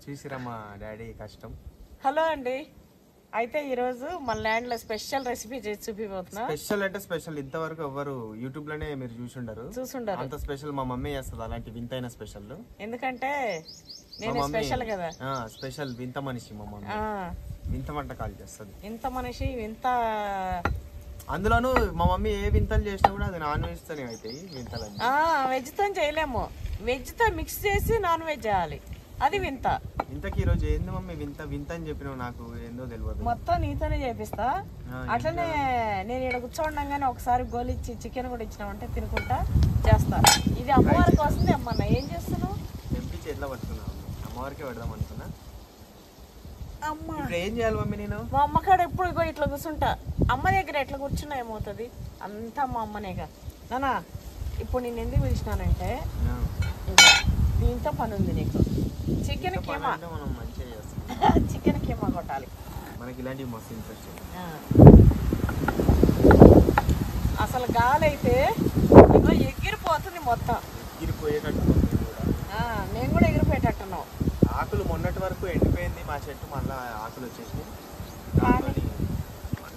చూసిరా మా డాడీ కష్టం. హలో అండి, అయితే ఈరోజు మన ల్యాండ్ లో స్పెషల్ రెసిపీ చేసి చూపిపోతున్నా. స్పెషల్ అంటే స్పెషల్ ఇంతవరకు ఎవరు యూట్యూబ్ లోనే మీరు చూసుండరు. అంత స్పెషల్ మా మమ్మీ చేస్తుంది, అలాంటి వింతైన స్పెషల్. ఎందుకంటే నేను స్పెషల్ కదా, స్పెషల్ వింత మనిషి మా మమ్మీ. వింత వంటకాలు చేస్తుంది, వింత మనిషి, వింత. అందులోనూ మా మమ్మీ ఏ వింతలు చేసినా కూడా అది నాన్ వెజ్ తోనే అవుతాయి వింతలు. వెజ్ తో చేయలేము, వెజ్ తో మిక్స్ చేసి నాన్ వెజ్ చేయాలి, అది వింత. ఇంతకీ ఈ రోజు ఏంది మమ్మీ వింత వింత అని చెప్పినావు, నాకు ఏందో తెలియదు. మొత్తం నీతోనే చేపిస్తా. అట్లనే నేను ఇక్కడ కూర్చోండగానే ఒకసారి గోలిచ్చి చికెన్ కూడా ఇచ్చినామంటే తినుకుంటా చేస్తా. ఇది అమ్మవారి కోసం అమ్మన్నా. ఏం చేస్తున్నావు? ఎంపీ చేతిలో పట్టుకున్నావు, అమ్మవారికే పెడదాం అనుకున్నా. అమ్మ ఏం చేయాలి మమ్మీ? నేను మా అమ్మ కాడ ఎప్పుడు ఇట్లా కూర్చుంటా. అమ్మ దగ్గర ఎట్లా కూర్చున్నా ఏమవుతుంది, అంతా మా అమ్మనేగా. నానా ఇప్పుడు నేను ఎందుకు పిలిచినానంటే దీంతో పని ఉంది నీకు. చికెన్ కీమా, చికెన్ కీమా కొట్టాలి. మనకి ఇలాంటివి మస్తు ఇంట్రెస్ట్. అసలు గాలి అయితే ఎగిరిపోతుంది మొత్తం, ఎగిరిపోయేటట్టు. నేను కూడా ఎగిరిపోయేటట్టున్నావు. ఆకులు మొన్నటి వరకు ఎండిపోయింది మా చెట్టు, మళ్ళీ ఆకులు వచ్చేసి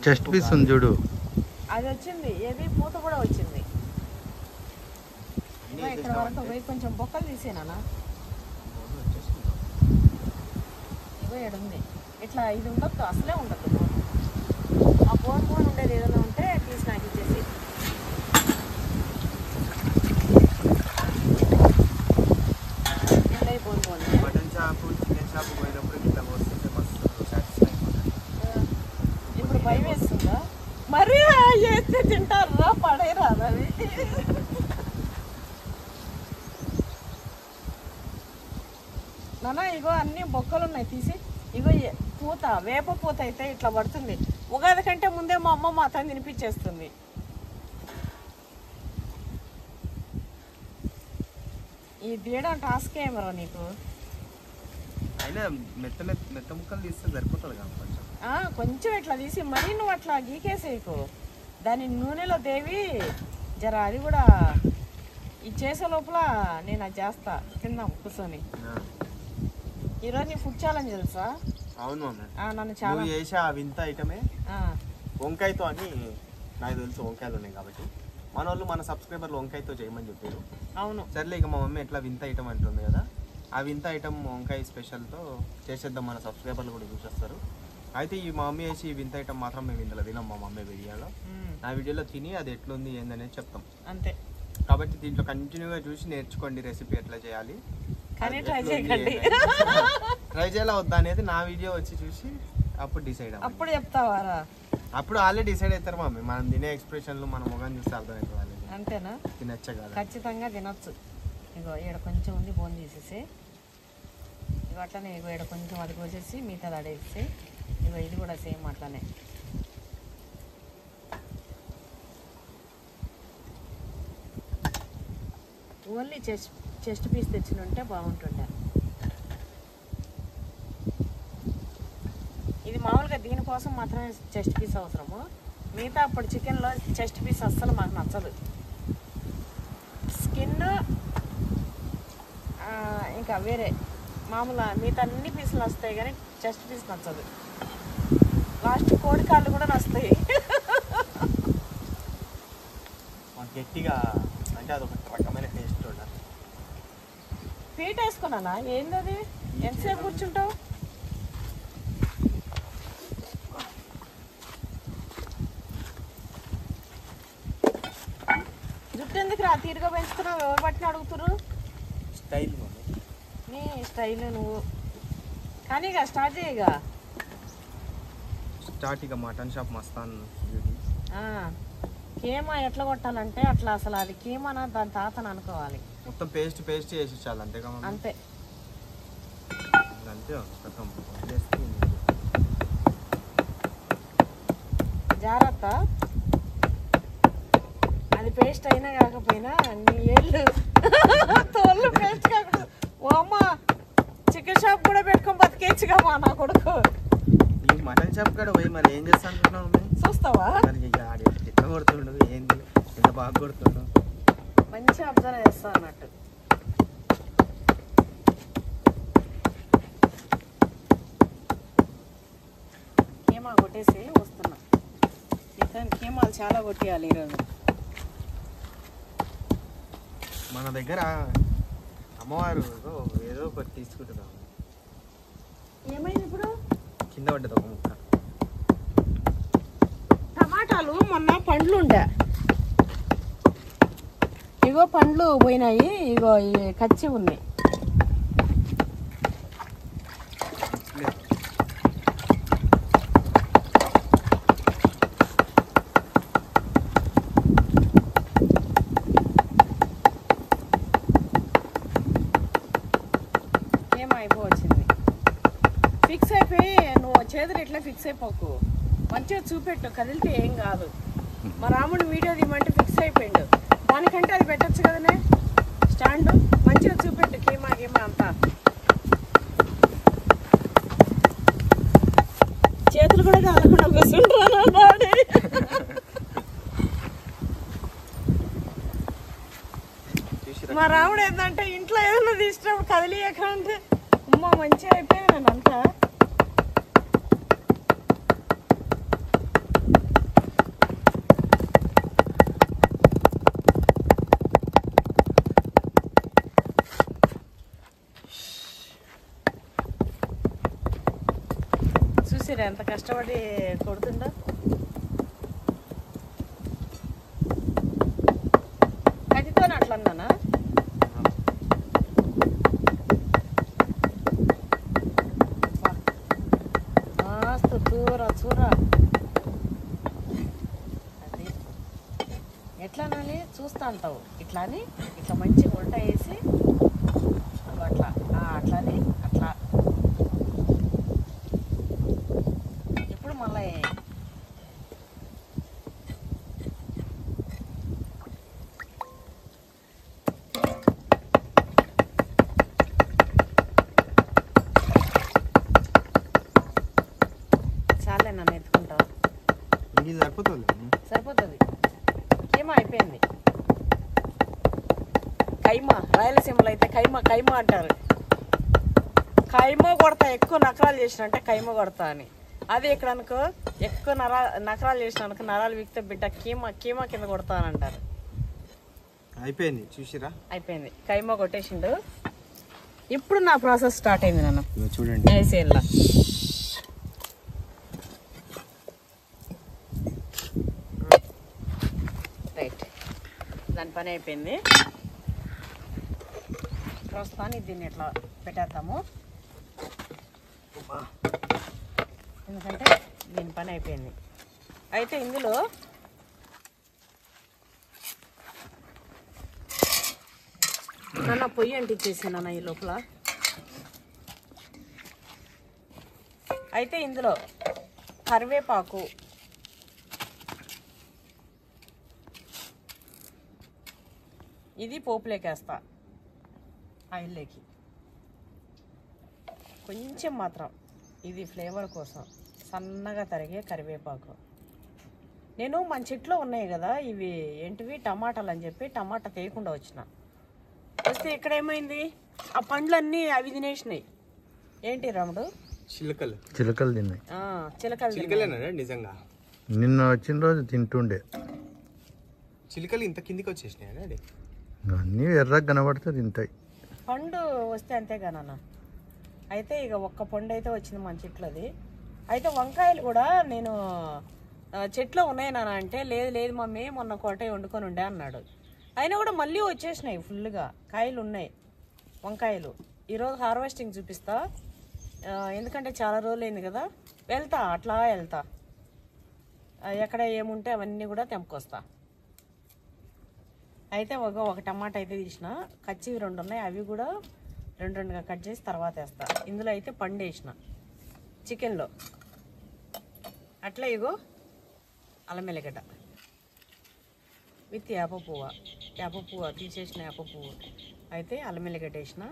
చెస్ట్ పీస్ ఉంది చూడు, అది వచ్చింది. ఏది పూత కూడా వచ్చింది. ఇక్కడ వరకు పోయి కొంచెం బొక్కలు తీసేనా, ఇగో ఏడుంది. ఇట్లా ఇది ఉండొద్దు, అసలే ఉండద్దు. ఆ బోన్ ఉండేది ఏదైనా ఉంటే తీసి నాకు ఇచ్చేసి. మటన్ షాపు, చికెన్ షాపు పోయినప్పుడు ఇట్లా వస్తుంటే మస్తు సాటిస్ఫై అయిపోతుంది. ఇప్పుడు భయం వేస్తుందా? మరీ వేస్తే తింటారా, పడేరా అది. నానా ఇగో అన్ని బొక్కలు ఉన్నాయి, తీసి. ఇగో పూత, వేప పూత అయితే ఇట్లా పడుతుంది. ఉగాది కంటే ముందే మా అమ్మ మా తను తినిపించేస్తుంది. ఈ తీయడం టాస్క్ ఏమరా నీకు? అయినా మెత్త మెత్త ముక్కలు తీస్తే సరిపోతుంది కదా. కొంచెం ఇట్లా తీసి మరీ నువ్వు అట్లా గీకేసేయకు. దాన్ని నూనెలో దేవి జర, అది కూడా ఈ చేసే లోపల నేను అది చేస్తా, తిందాం కూర్చొని. ఈరోజు నీ ఫుడ్ ఛాలెంజ్ తెలుసా? అవును నన్ను చాలా చేసా వింత ఐటమే వంకాయతో అని నాకు తెలుసు. వంకాయలు ఉన్నాయి కాబట్టి మన వాళ్ళు, మన సబ్స్క్రైబర్లు వంకాయతో చేయమని చెప్పారు. అవును సర్లే, ఇక మా మమ్మీ ఎట్లా వింత ఐటమ్ అంటుంది కదా, ఆ వింత ఐటమ్ వంకాయ స్పెషల్తో చేసేద్దాం, మన సబ్స్క్రైబర్లు కూడా చూసేస్తారు. అయితే ఈ మా మమ్మీ వేసి ఈ వింత ఐటమ్ మాత్రం మేము ఇందులో తినాం. మా మమ్మీ వీడియోలో, నా వీడియోలో తిని అది ఎట్లుంది ఏందనేది చెప్తాం అంతే. కాబట్టి దీంట్లో కంటిన్యూగా చూసి నేర్చుకోండి రెసిపీ ఎట్లా చేయాలి. కానీ ట్రై చేయకండి, ట్రై చేయాలా వద్దా అనేది నా వీడియో వచ్చి చూసి అప్పుడు డిసైడ్ అప్పుడు చెప్తావారా. అప్పుడు ఆల్రెడీ డిసైడ్ అవుతారు మమ్మీ. మనం తినే ఎక్స్ప్రెషన్లు మన ముఖం చూస్తే అర్థమవుతుంది వాళ్ళకి. అంతేనా? తినచ్చ కదా, ఖచ్చితంగా తినొచ్చు. ఇగో ఈడ కొంచెం ఉంది, బోన్ తీసేసి. ఇగో అట్లనే ఇగో ఈడ కొంచెం అది కోసేసి మిగతాది అడేసి. ఇగో ఇది కూడా సేమ్ అట్లనే. ఓన్లీ చెస్ట్ పీస్ తెచ్చినుంటే బాగుంటుండే. ఇది మామూలుగా దీనికోసం మాత్రమే చెస్ట్ పీస్ అవసరము. మిగతా అప్పుడు చికెన్లో చెస్ట్ పీస్ అస్సలు మాకు నచ్చదు. స్కిన్ ఇంకా వేరే మామూలుగా మిగతా అన్ని పీసులు వస్తాయి, కానీ చెస్ట్ పీస్ నచ్చదు. లాస్ట్ కోడి కాళ్ళు కూడా నస్తాయి. గట్టిగా అంటే అదొక రకమైన టేస్ట్ ఉండాలి. పీట వేసుకున్నానా? ఏందది? ఎంతసేపు కూర్చుంటావు? జుట్టు ఎందుకు రా తీరుగా పెంచుతున్నావు? ఎవరు పట్టిన అడుగుతున్నారు? స్టైల్ నీ స్టైల్ నువ్వు. కానీ ఇక స్టార్ట్ చేయగా, స్టార్ట్ ఇక మటన్ షాప్ మస్తాన్. కీమా ఎట్లా కొట్టాలంటే అట్లా, అసలు అది కీమానా దాని తాతను అనుకోవాలి. మొత్తం పేస్ట్ చేసి చాలు, అంతే కదా? అంతే అంతే. జాగ్రత్త, అది పేస్ట్ అయినా కాకపోయినా నీ ఏళ్ళు తోళ్ళు పేస్ట్ కాకుండా. ఓ అమ్మ, చికెన్ షాప్ కూడా పెట్టుకొని బతికేచ్చుగా మా నా కొడుకు. ఈ మటన్ షాప్ కూడా పోయి మరి ఏం చేస్తా అనుకుంటున్నావు? చూస్తావా ఎట్లా కొడుతుండు, ఏంది ఎంత బాగా కొడుతుండు, మంచిగా అబ్జర్వ్ చేస్తా అన్నట్టు. కొట్టేసి వస్తున్నా. ఇతను కీమాలు చాలా కొట్టేయాలి ఈరోజు. మన దగ్గర అమ్మవారు ఏదో ఒకటి తీసుకుంటున్నాం. ఏమైంది ఇప్పుడు? కింద పడ్డది ఒక ముక్క. టమాటాలు మొన్న పండ్లు ఉండే, ఇగో పండ్లు పోయినాయి, ఇగో కచ్చి ఉన్నాయి. ఏమైపోవచ్చింది, ఫిక్స్ అయిపోయి నువ్వు చేతులు ఇట్లా ఫిక్స్ అయిపోకు, మంచిగా చూపెట్టు, కదిలితే ఏం కాదు. మా రాముడు వీడియో తీయమంటే ఫిక్స్ అయిపోయిండు, దానికంటే అది పెట్టచ్చు కదనే స్టాండ్. మంచిగా చూపెట్టు కీమా గీమా అంతా. చేతులు కూడా కాలకుండా కూర్చుంటాను. మా రాముడు ఏంటంటే ఇంట్లో ఏదైనా తీసినప్పుడు కదిలియకంటే అమ్మ మంచిగా అయిపోయాను అంతా. చూసిరా ఎంత కష్టపడి కొడుతుందో. కత్తితో అట్లా అన్నానా? చూరా అది ఎట్లా అనాలి, చూస్తా అంటావు ఇట్లా అని, ఇట్లా మంచి వంట వేసి అట్లా అట్లాని అట్లా. ఇప్పుడు మళ్ళీ చాలే నన్ను ఎత్తుకుంటావు. సరిపోతుంది. కీమా అయిపోయింది. కైమా, రాయలసీమలో అయితే కైమా అంటారు. కైమా కొడతా, ఎక్కువ నకరాలు చేసినంటే కైమా కొడతా అని. అదే ఇక్కడ అనుకో ఎక్కువ నకరాలు చేసిన అనుకో, నరాలు విక్తే బిడ్డ కీమా కింద కొడతా అని అంటారు. అయిపోయింది చూసిరా, అయిపోయింది. కైమా కొట్టేసిండు. ఇప్పుడు నా ప్రాసెస్ స్టార్ట్ అయింది. నన్ను చూడండి వేసేలా రైట్, దాని పని అయిపోయింది. ప్రస్తుతానికి దీన్ని ఇట్లా పెట్టేద్దాము, ఎందుకంటే దీని పని అయిపోయింది. అయితే ఇందులో పొయ్యి అంటించేసాను ఈ లోపల. అయితే ఇందులో కరివేపాకు, ఇది పోపులేకేస్తా ఆయిల్లోకి కొంచెం మాత్రం, ఇది ఫ్లేవర్ కోసం సన్నగా తరిగే కరివేపాకు. నేను మన చెట్లో ఉన్నాయి కదా ఇవి ఏంటివి టమాటాలు అని చెప్పి టమాటా తేయకుండా వచ్చిన, వస్తే ఇక్కడ ఏమైంది ఆ పండ్లన్నీ అవి తినేసినాయి. ఏంటి రాముడు? చిలకలు తిన్నాయి. చిలకలు నిజంగా నిన్న వచ్చిన రోజు తింటుండే. చిలుకలు ఇంత కిందికి వచ్చేసినాయి, అన్నీ ఎర్రగా కనబడితే తింటాయి. పండు వస్తే అంతేగా నాన్న. అయితే ఇక ఒక్క పండు అయితే వచ్చింది మన చెట్లది. అయితే వంకాయలు కూడా నేను చెట్లో ఉన్నాయి నాన్న అంటే, లేదు మమ్మీ మొన్న కోటయ్య వండుకొని ఉండే అన్నాడు. అయినా కూడా మళ్ళీ వచ్చేసినాయి ఫుల్గా కాయలు ఉన్నాయి వంకాయలు. ఈరోజు హార్వెస్టింగ్ చూపిస్తా, ఎందుకంటే చాలా రోజులు అయింది కదా. అట్లా వెళ్తా, ఎక్కడ ఏముంటే అవన్నీ కూడా తెంపుకొస్తా. అయితే ఒక టమాటా అయితే తీసిన, కచ్చివి 2 ఉన్నాయి, అవి కూడా 2గా కట్ చేసి తర్వాత వేస్తా. ఇందులో అయితే పండు వేసిన చికెన్లో. అట్లా ఇగో అల్లం ఎల్లిగడ్డ విత్ వేప పువ్వు తీసేసిన వేప పువ్వు. అయితే అల్లం ఎల్లిగడ్డ వేసిన,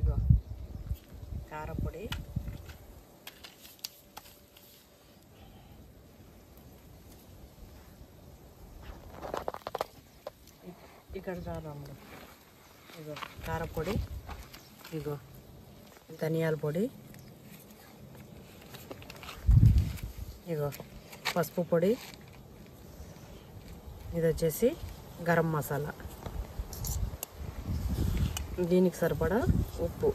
ఇగో కారపొడి, ఇక్కడ రాముడు, ఇగో కారపొడి, ఇగో ధనియాల పొడి, ఇగో పసుపు పొడి, ఇది వచ్చేసి గరం మసాలా, దీనికి సరిపడా ఉప్పు,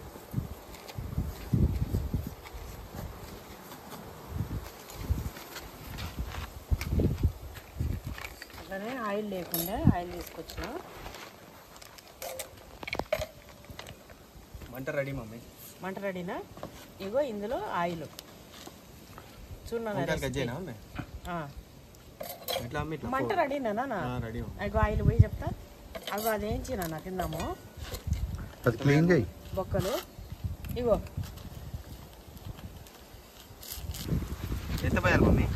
అట్లనే ఆయిల్ లేకుండా ఆయిల్ తీసుకొచ్చిన. మంట రెడీ మమ్మీ. మంట రెడీనా? ఇగో ఇందులో ఆయిల్ చూడన్నా. మంట రెడీనా? అగో ఆయిల్ పోయి చెప్తా. అగో అదేంచినా తిందాము. బొక్కలు ఇగో ఎంత పోయాలి మమ్మీ?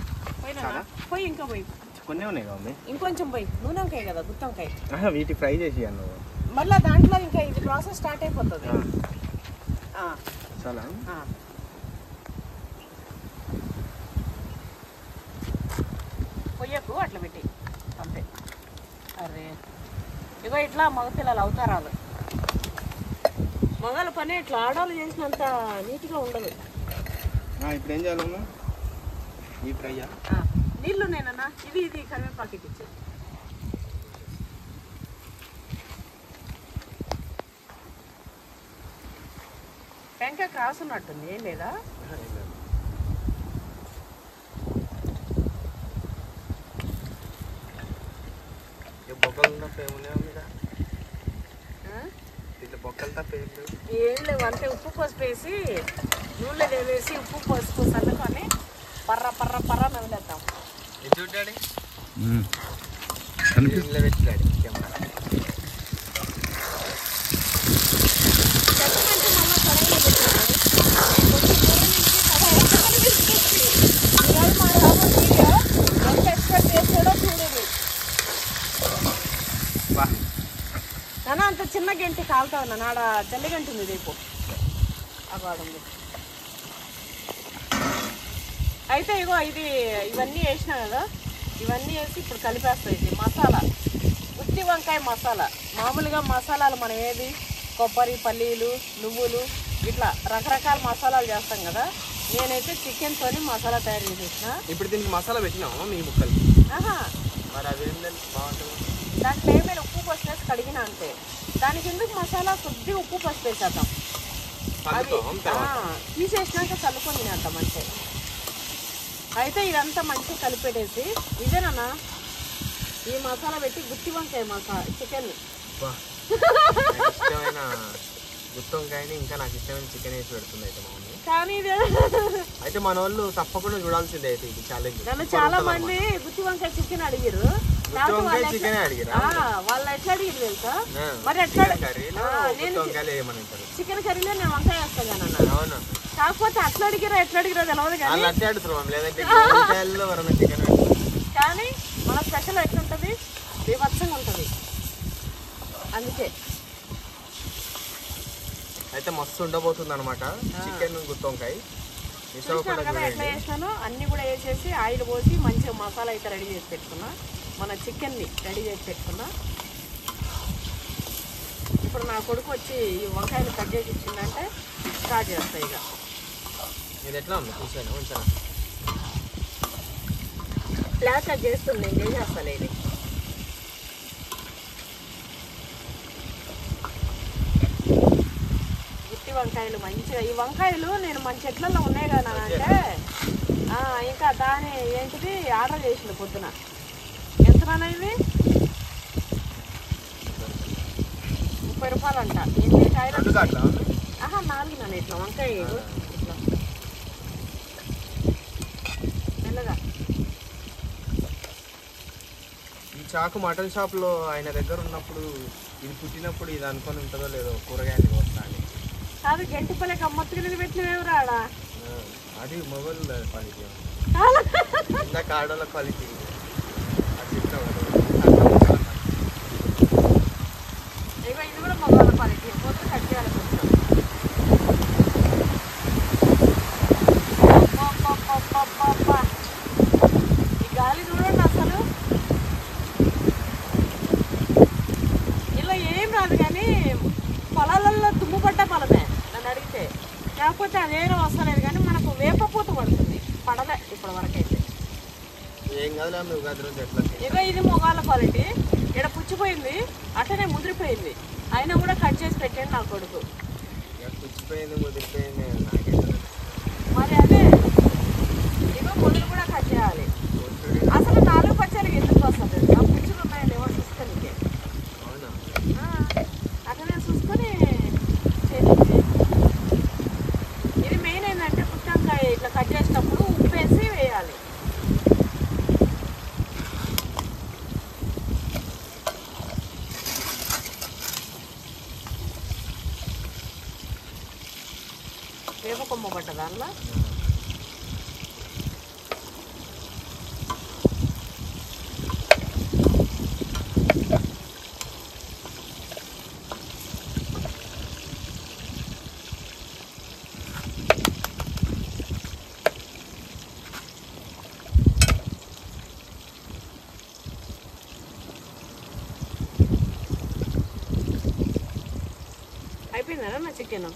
పోయినా పోయి, ఇంకా పోయి కొన్ని ఉన్నాయి మమ్మీ. ఇంకొంచెం పోయి. నూనె వంకాయ కదా, గుత్తి వంకాయ, వీటి ఫ్రై చేసి అన్న మళ్ళీ దాంట్లో ఇంకా ఇది ప్రాసెస్ స్టార్ట్ అయిపోతుంది. చాలా పొయ్యకు అట్లా పెట్టి అంతే. అరే ఇగో ఇట్లా మగపిల్లలు అవతారాలు. మగల పని ఇట్లా ఆడవాళ్ళు చేసినంత నీట్గా ఉండదు. ఇప్పుడు ఏం చేయాలమ్మా? ఈ ఫ్రై నీళ్ళు నేనన్నా ఇది కరివేపాకు ఇచ్చి. వెంకాయ క్రాస్ ఉన్నట్టుంది, ఏం లేదా? బొక్కలు తప్ప బొక్కలు తప్ప ఏం లేవు. అంతే ఉప్పు పసుపు వేసి నూనెలో వేసి ఉప్పు పసుపు చల్లుకొని పర్ర పర్ర పర్ర నవ్వులేద్దాం. చూడాడి నాన్న అంత చిన్న గంటి కాలుతా ఉన్నా. నాడ తెల్ల గంటి ఉంది రేపు అవాడుంది. అయితే ఇగో ఇవన్నీ వేసినా కదా, ఇవన్నీ వేసి ఇప్పుడు కలిపేస్తాయి. ఇది మసాలా, ఉత్తి వంకాయ మసాలా. మామూలుగా మసాలాలు మనం ఏది కొబ్బరి, పల్లీలు, నువ్వులు ఇట్లా రకరకాల మసాలాలు చేస్తాం కదా. నేనైతే చికెన్తో మసాలా తయారు చేసేసిన. ఇప్పుడు దీనికి మసాలా పెట్టినాము మీ ముక్కలకి. మరి అది బాగుంటుంది. దాంట్లో ఏమైనా ఉప్పు పసుపు వేసి కడిగిన అంతే. దానికి ఎందుకు మసాలా కొద్దిగా ఉప్పు పసుపు వేసేద్దాం. అది తీసేసినాక చల్లుకొని తినేద్దాం అంతే. అయితే ఇదంతా మంచిగా కలిపెట్టేసి ఇదేనా ఈ మసాలా పెట్టి గుత్తి వంకాయ మసాలా చికెన్. ఇష్టమైన గుత్తి వంకాయని ఇంకా నాకు ఇష్టమైన చికెన్ వేసి పెడుతుంది అయితే మా మమ్మీ. కానీ అయితే మన వాళ్ళు తప్పకుండా చూడాల్సిందే అయితే ఇది ఛాలెంజ్. నన్ను చాలా మంది గుత్తి వంకాయ చికెన్ అడిగారు. చికెన్ అడిగారు. వాళ్ళు ఎట్లా అడిగారు తెలుసా? మరి ఎట్లా చికెన్ కర్రీలో నేను వంకాయ వేస్తా కానీ. అవును, కాకపోతే అట్లా అడిగిరా ఎట్లా అడిగిరా తెలియదు కానీ కానీ మన స్పెషల్ ఎట్లుంటది, బీభత్సంగా ఉంటది. అందుకే అయితే మస్తు ఉండబోతుంది అనమాట చికెన్ గుత్తి వంకాయ. ఎట్లా చేసినానో అన్ని కూడా వేసేసి ఆయిల్ పోసి మంచిగా మసాలా అయితే రెడీ చేసి పెట్టుకున్నా. మన చికెన్ని రెడీ చేసి పెట్టుకున్నా. ఇప్పుడు నా కొడుకు వచ్చి ఈ వంకాయలు కట్ చేసి ఇచ్చిందంటే స్టార్ట్ చేస్తాయి. ఇక ఇది ఎట్లా ఉంది చూసాను ఉంచాను. ఫ్లాట్ కట్ చేస్తుంది, నేను చేసేస్తాను. ఇది గుత్తి వంకాయలు మంచిగా. ఈ వంకాయలు నేను మన చెట్లలో ఉన్నాయి కదా అంటే ఇంకా దాని ఏంటిది ఆర్డర్ చేసింది పొద్దున. ఎంతనా ఇది? 30 రూపాయలు అంట. ఎన్ని కాయలు? 4 నాన్న. ఇట్లా వంకాయ ఇట్లా మెల్లగా. ఈ చాకు మటన్ షాప్ లో ఆయన దగ్గర ఉన్నప్పుడు ఇది పుట్టినప్పుడు ఇది అనుకొని ఉంటుందో లేదో కూరగాయలు వస్తాను. కాదు గంటిపల్లి గమ్మత్తుగా పెట్టినవేమి రాడా? అది మొబైల్ క్వాలిటీ, కాడల క్వాలిటీ. ఇది కూడా మొబైల్ క్వాలిటీ. మొత్తం కట్ చేయాలి కొంచెం. ఈ గాలి చూడండి అసలు. ఇలా ఏం రాదు కానీ పొలాలలో దుమ్ము పడ్డ పొలమే నన్ను అడిగితే. కాకపోతే అదేనో వస్తలేదు కానీ మనకు వేప పూత పడుతుంది. పడలే ఇప్పటి వరకు అయితే. ఇక ఇది మొగాల క్వాలిటీ. ఇక్కడ పుచ్చిపోయింది, అట్టనే ముదిరిపోయింది, అయినా కూడా కట్ చేసి పెట్టండి నా కొడుకు. మరి అదే ఇక ముదురు కూడా కట్ చేయాలి. అసలు 4 పచ్చడికి ఎందుకు వస్తుంది? ఆ పుచ్చులు ఉన్నాయండి ఎవరు చూసుకొని, అట్లనే చూసుకొని చేయండి. ఇది మెయిన్ ఏంటంటే పుట్టంకాయ ఇట్లా కట్ చేసేటప్పుడు ఉప్పు వేసి వేయాలి. వేప కొమ్మ పట్ట దానిలో అయిపోయిందా నా చికెన్?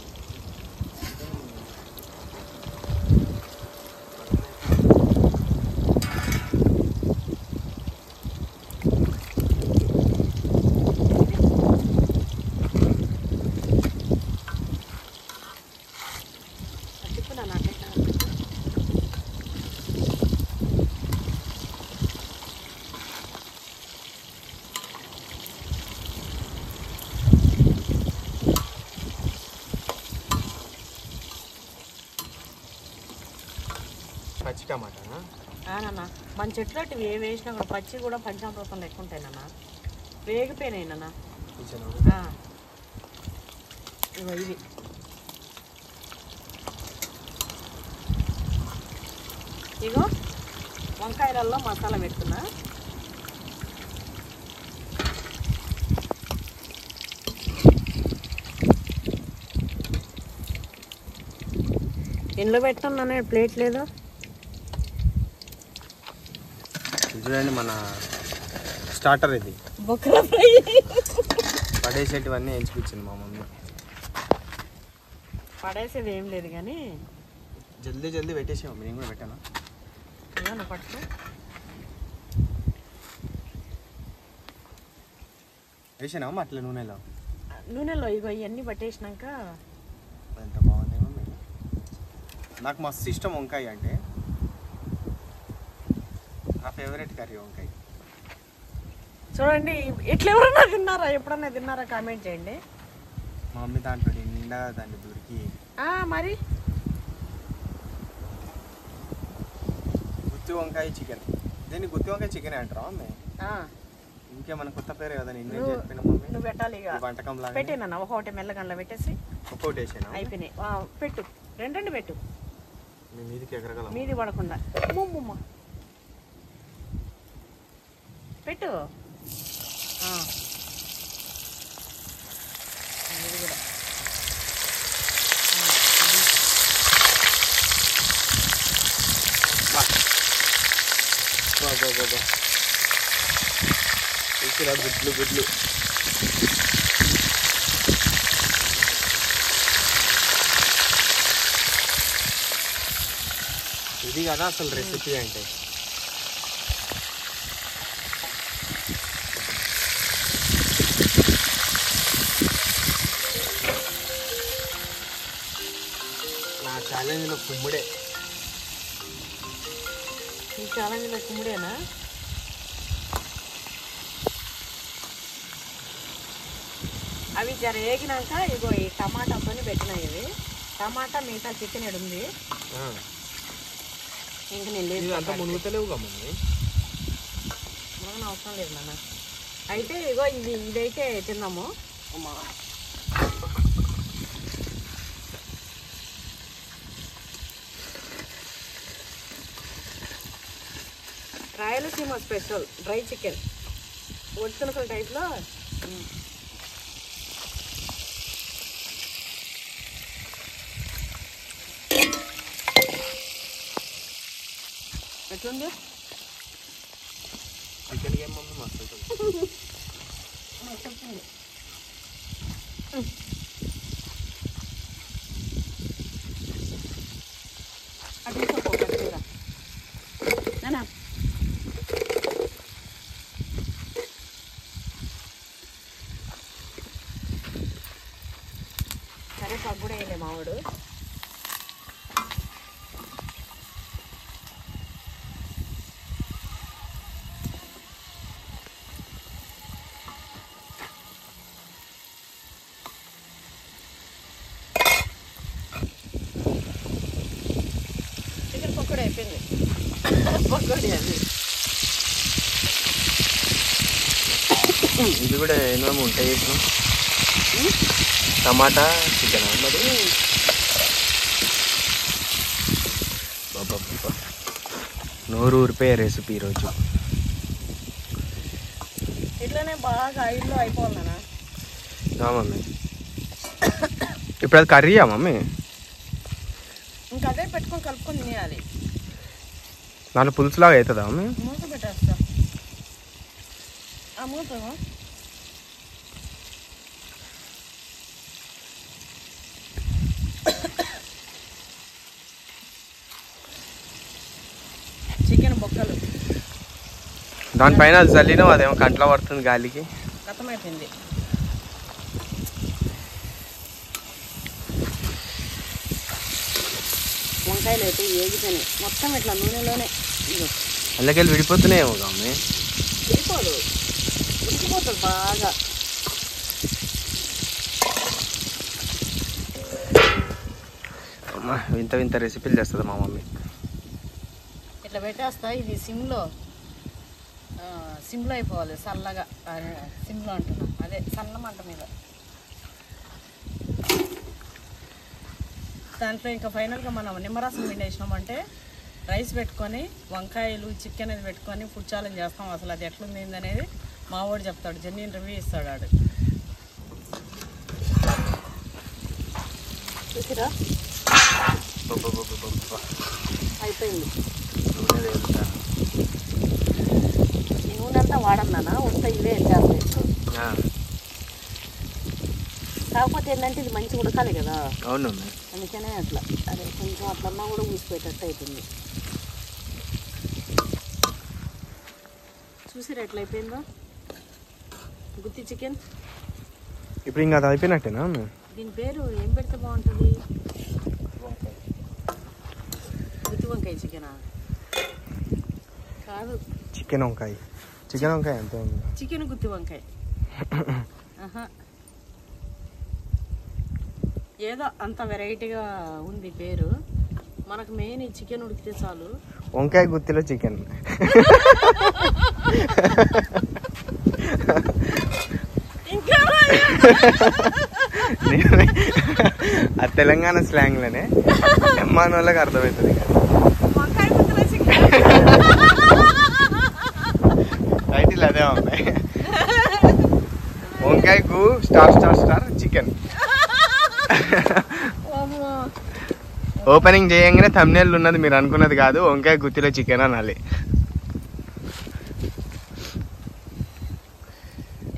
పచ్చి టమాటానా? నాన్న మన చెట్లు ఏ వేసినా కూడా పచ్చి కూడా పంచామృతం లెక్క ఉంటాయి నాన్న. వేగిపోయినాయి నాన్న. ఇగో ఇది ఇగో వంకాయలలో మసాలా పెడుతున్నా. ఇంట్లో పెట్టున్నాను, ప్లేట్ లేదు. చూడండి మన స్టార్టర్ ఇది. బొక్కల ఫ్రై పడేసేటివన్నీ ఎంచుకొచ్చింది మా మమ్మీ. పడేసేది ఏం లేదు కానీ జల్దీ జల్దీ పెట్టేసి మమ్మీ. నేను కూడా పెట్టాను. ఏమన్నా పట్టుకో. వేసానా అట్లా నూనెలో ఇగో ఇవన్నీ పట్టేసినాక. ఎంత బాగుంది మమ్మీ. నాకు మస్తు ఇష్టం వంకాయ అంటే. నా ఫేవరెట్ కర్రీ వంకాయ. చూడండి ఇట్లా ఎవరన్నా తిన్నారా, ఎప్పుడన్నా తిన్నారా కామెంట్ చేయండి. మా మమ్మీ దాంట్లో నిండా దాన్ని దొరికి మరి గుత్తి వంకాయ చికెన్. దీన్ని గుత్తి వంకాయ చికెన్ అంటారా మమ్మీ? ఇంకేమన్నా కొత్త పేరు కదా. నేను చెప్పిన మమ్మీ నువ్వు పెట్టాలి. ఇక వంటకం లాగా పెట్టేనా ఒకటి మెల్లగండ్ల పెట్టేసి ఒక్కోటి వేసాను. అయిపోయినాయి. పెట్టు, రెండు పెట్టు. మీదికి ఎగరగల మీది పడకుండా పెట్టు. ఇది కూడా గుడ్లు ఇది కదా అసలు రెసిపీ అంటే. నా ఛాలెంజ్లో కుమ్ముడే. ఈ ఛాలెంజ్లో కుమ్ముడేనా? అవి జర వేగినాక ఇగో ఈ టమాటాతో పెట్టినా. ఇది టమాటా మిగతా చికెన్ ఉంది. ఇంక నేను లేదు మునుగుతలేవు కమ్మండి. మునగన అవసరం లేదు నాన్న. అయితే ఇగో ఇదైతే తిన్నాము. రాయలసీమ స్పెషల్ డ్రై చికెన్ ఒడితునకల టైప్లో. ఎట్లుంది చికెన్ గేమ్ మమ్మీ? మస్తు ఉంటుంది. అటు తీసుకో నాన్న. చిన్నోడు. చికెన్ పకోడీ అయిపోయింది. పకోడీ అది ఇది కూడా ఏమేమి ఉంటాయి చేసినాం. టమాటా చికెన్ అన్నది నోరు ఊరిపోయే రెసిపీ ఈరోజు. ఇట్లనే బాగా ఆయిల్లో అయిపోవాలనా మమ్మీ? ఇప్పుడు అది కర్రీయా మమ్మీ? ఇంకా అదే పెట్టుకొని కలుపుకొని తినేయాలి. దాంట్లో పులుసులాగా అవుతుందా మమ్మీ? మూత పెట్టేస్తా. ఆ మూత చికెన్ బొక్కలు దానిపైన అది చల్లినాం, అదేమో కంట్లో పడుతుంది గాలికి. కథమైపోయింది. వంకాయలు అయితే ఏగిపోయినాయి మొత్తం ఇట్లా నూనెలోనే. అందుకెళ్ళి విడిపోతున్నాయేమో మమ్మీ. విడిపోదు, ఉడికిపోతుంది బాగా. అమ్మా వింత వింత రెసిపీలు చేస్తుంది మా మమ్మీ. ఇట్లా పెట్టేస్తా. ఇది సిమ్లో అయిపోవాలి చల్లగా. సిమ్లో అంటున్నా, అదే సన్న మంట మీద. దాంట్లో ఇంకా ఫైనల్గా మనం నిమ్మరసం పిండేసినామంటే రైస్ పెట్టుకొని వంకాయలు చికెన్ అది పెట్టుకొని ఫుడ్ ఛాలెంజ్ చేస్తాం. అసలు అది ఎట్లుంది అనేది మా వాడు చెప్తాడు, జెన్యున్ రివ్యూ ఇస్తాడు ఆడు. చూసిరా అయిపోయింది. ఈ నూనె అంతా వాడన్నానా, వస్తే ఇవే వెళ్ళాలి. కాకపోతే ఏంటంటే ఇది మంచిగా ఉడకాలి కదా. అవును, అందుకనే అట్లా. అదే కొంచెం అట్లన్నా కూడా ఊసిపోయేటట్టు అవుతుంది. చూసిరా ఎట్లా అయిపోయిందో గుత్తి చికెన్. ఇప్పుడు ఇంకా అది అయిపోయినట్టేనా? దీని పేరు ఏం పెడితే బాగుంటుంది? గుత్తి వంకాయ చికెనా? కాదు, చికెన్ వంకాయ. చికెన్ వంకాయ అంతే ఉంది. చికెన్ గుత్తి వంకాయ. ఏదో అంత వెరైటీగా ఉంది పేరు. మనకు మెయిన్ ఈ చికెన్ ఉడికితే చాలు. వంకాయ గుత్తిలో చికెన్. ఇంకా ఆ తెలంగాణ స్లాంగ్ లోనే మన వాళ్ళకి అర్థమవుతుంది. వంకాయ గుత్తిలో చికెన్ టైటిల్ అదే ఉన్నాయి. వంకాయకు star star star chicken. Opening చేయంగానే థంబ్నెయిల్ ఉన్నది, మీరు అనుకున్నది కాదు. వంకాయ గుత్తిలో చికెన్ అనాలి.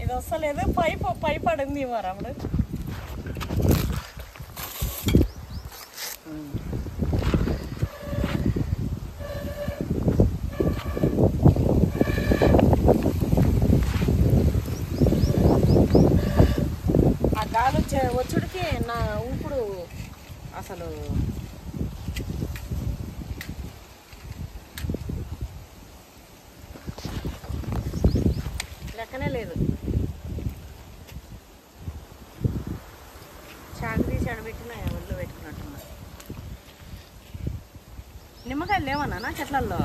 ఇది వస్తలేదు. పై పడింది మరప్పుడు. ఆ గాలి వచ్చుడికి నా ఊపుడు అసలు లెక్కనే లేదు. చాడబెట్టిన ఒళ్ళు పెట్టుకున్నట్టున్నా. నిమ్మకాయలు లేవన్నా చెట్లల్లో?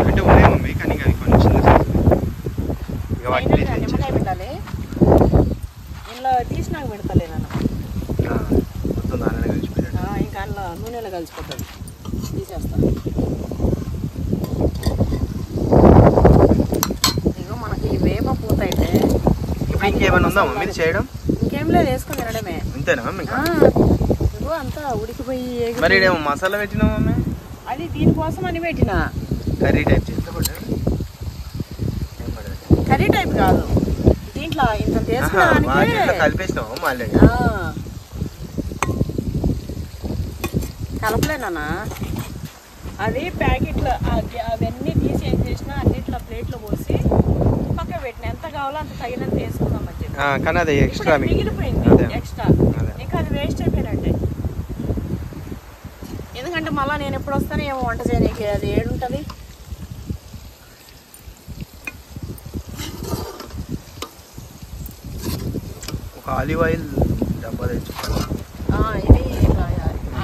అంటే ఉన్నాయి మమ్మీ, కానీ అవి కొంచెం నిమ్మకాయ పెట్టాలి. ఇంట్లో తీసినాక పెడతలేనన్న. ఇంకా అందులో నూనెలో కలిసిపోతుంది. తీసేస్తా. ఇగో మనకి వేప పూత అయితే ఇంకేమైనా ఉందా మమ్మీ చేయడం? ఇంకేం లేదు, వేసుకొని తినడమే. అంతేనా మమ్మీ? ఇగో అంతా ఉడికిపోయి. మరి మసాలా పెట్టినా మమ్మీ? అది దీనికోసం అని పెట్టినా. కర్రీ టైప్ చేస్తా. కర్రీ టైప్ కాదు, దీంట్లో ఇంత కలిపేస్తాము మళ్ళీ. కలపలేనా? అది ప్యాకెట్లో అవన్నీ తీసి ఏం చేసినా అన్నిట్లో ప్లేట్లో పోసి పక్క పెట్టిన. ఎంత కావాలో అంత తగినంత వేసుకుందాం అని చెప్పి. కానీ అది ఎక్స్ట్రా మిగిలిపోయింది. ఎక్స్ట్రా ఇంకా అది వేస్ట్ అయిపోయినట్టే. ఎందుకంటే మళ్ళీ నేను ఎప్పుడు వస్తాను ఏమో వంట చేయడానికి, అది ఏడుంటుంది. ఒక ఆలివ్ ఆయిల్ డబ్బా తెచ్చుకోవాలి. ఇది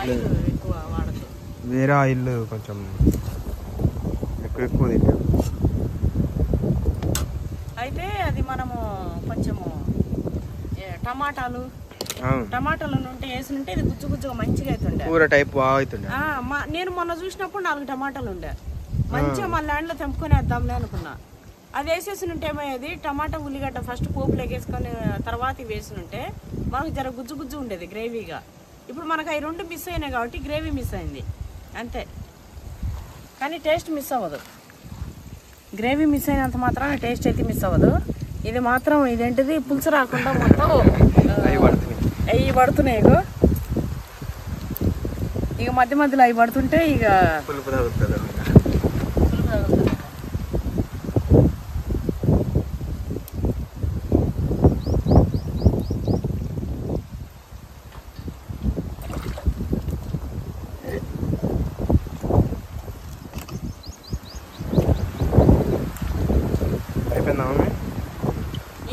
ఆయిల్ ఎక్కువ వాడదు, వేరే ఆయిల్ కొంచెం ఎక్కువ తింటాం. అయితే అది మనము కొంచెము టమాటాలు ఉంటే వేసుంటే ఇది గుజ్జు గుజ్జుగా మంచిగా అవుతుండే, కూర టైప్ బాగా అవుతుండే. నేను మొన్న చూసినప్పుడు 4 టమాటాలు ఉండే, మంచిగా మన ల్యాండ్లో తెంపుకొని వేద్దాంలే అనుకున్నా. అది వేసేసినుంటే ఏమయ్యేది, టమాటా ఉల్లిగడ్డ ఫస్ట్ పోపులు ఎగేసుకొని తర్వాత ఇవి వేసినుంటే మనకు జర గుజ్జు గుజ్జు ఉండేది గ్రేవీగా. ఇప్పుడు మనకు అవి 2 మిస్ అయినాయి కాబట్టి గ్రేవీ మిస్ అయింది అంతే, కానీ టేస్ట్ మిస్ అవ్వదు. గ్రేవీ మిస్ అయినంత మాత్రం టేస్ట్ అయితే మిస్ అవ్వదు. ఇది మాత్రం ఇదేంటిది పులుసు రాకుండా మొత్తం అవి పడుతున్నాయి. ఇక మధ్య మధ్యలో అవి పడుతుంటే ఇక పులుపు తగ్గుతుంది.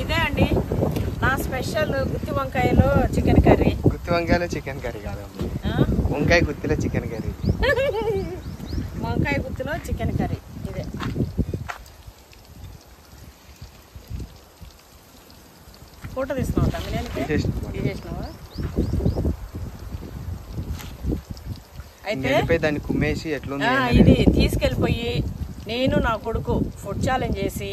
ఇదే అండి నా స్పెషల్ గుత్తి వంకాయలో చికెన్ కర్రీ. గుత్తి వంకాయలో చికెన్ కర్రీ కాదమ్మా, వంకాయ గుత్తిలో చికెన్ కర్రీ. వంకాయ గుత్తిలో చికెన్ కర్రీ ఇదే. ఫోటో తీసుకున్నావు నేను తీసేసినావా? అయితే దాన్ని కుమ్మేసి ఎట్లుంది ఇది తీసుకెళ్ళిపోయి నేను నా కొడుకు ఫుడ్ ఛాలెంజ్ చేసి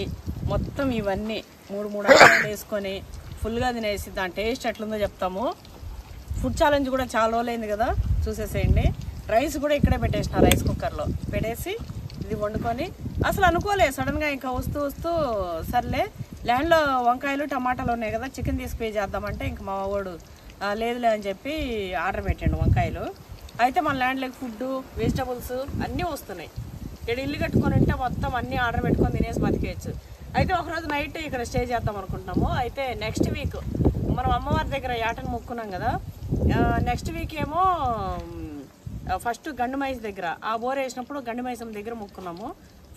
మొత్తం ఇవన్నీ 3 ఆకులు వేసుకొని ఫుల్గా తినేసి దాని టేస్ట్ ఎట్లుందో చెప్తాము. ఫుడ్ ఛాలెంజ్ కూడా చాలా రోజులైంది కదా, చూసేసేయండి. రైస్ కూడా ఇక్కడే పెట్టేసిన, రైస్ కుక్కర్లో పెట్టేసి ఇది వండుకొని అసలు అనుకోలే, సడన్గా ఇంకా వస్తూ సర్లే ల్యాండ్లో వంకాయలు టమాటాలు ఉన్నాయి కదా, చికెన్ తీసి పే చేద్దామంటే ఇంక మా వాడు లేదులే అని చెప్పి ఆర్డర్ పెట్టండు వంకాయలు. అయితే మన ల్యాండ్లోకి ఫుడ్ వెజిటబుల్స్ అన్నీ వస్తున్నాయి. ఇక్కడ ఇల్లు కట్టుకొని ఉంటే మొత్తం అన్నీ ఆర్డర్ పెట్టుకొని తినేసి బతికేయచ్చు. అయితే ఒకరోజు నైట్ ఇక్కడ స్టే చేద్దాం అనుకుంటున్నాము. అయితే నెక్స్ట్ వీక్ మనం అమ్మవారి దగ్గర యాటను మొక్కున్నాం కదా, నెక్స్ట్ వీక్ ఏమో ఫస్ట్ గండిమైస్ దగ్గర ఆ బోర్ వేసినప్పుడు గండిమైసమ్మ దగ్గర మొక్కున్నాము.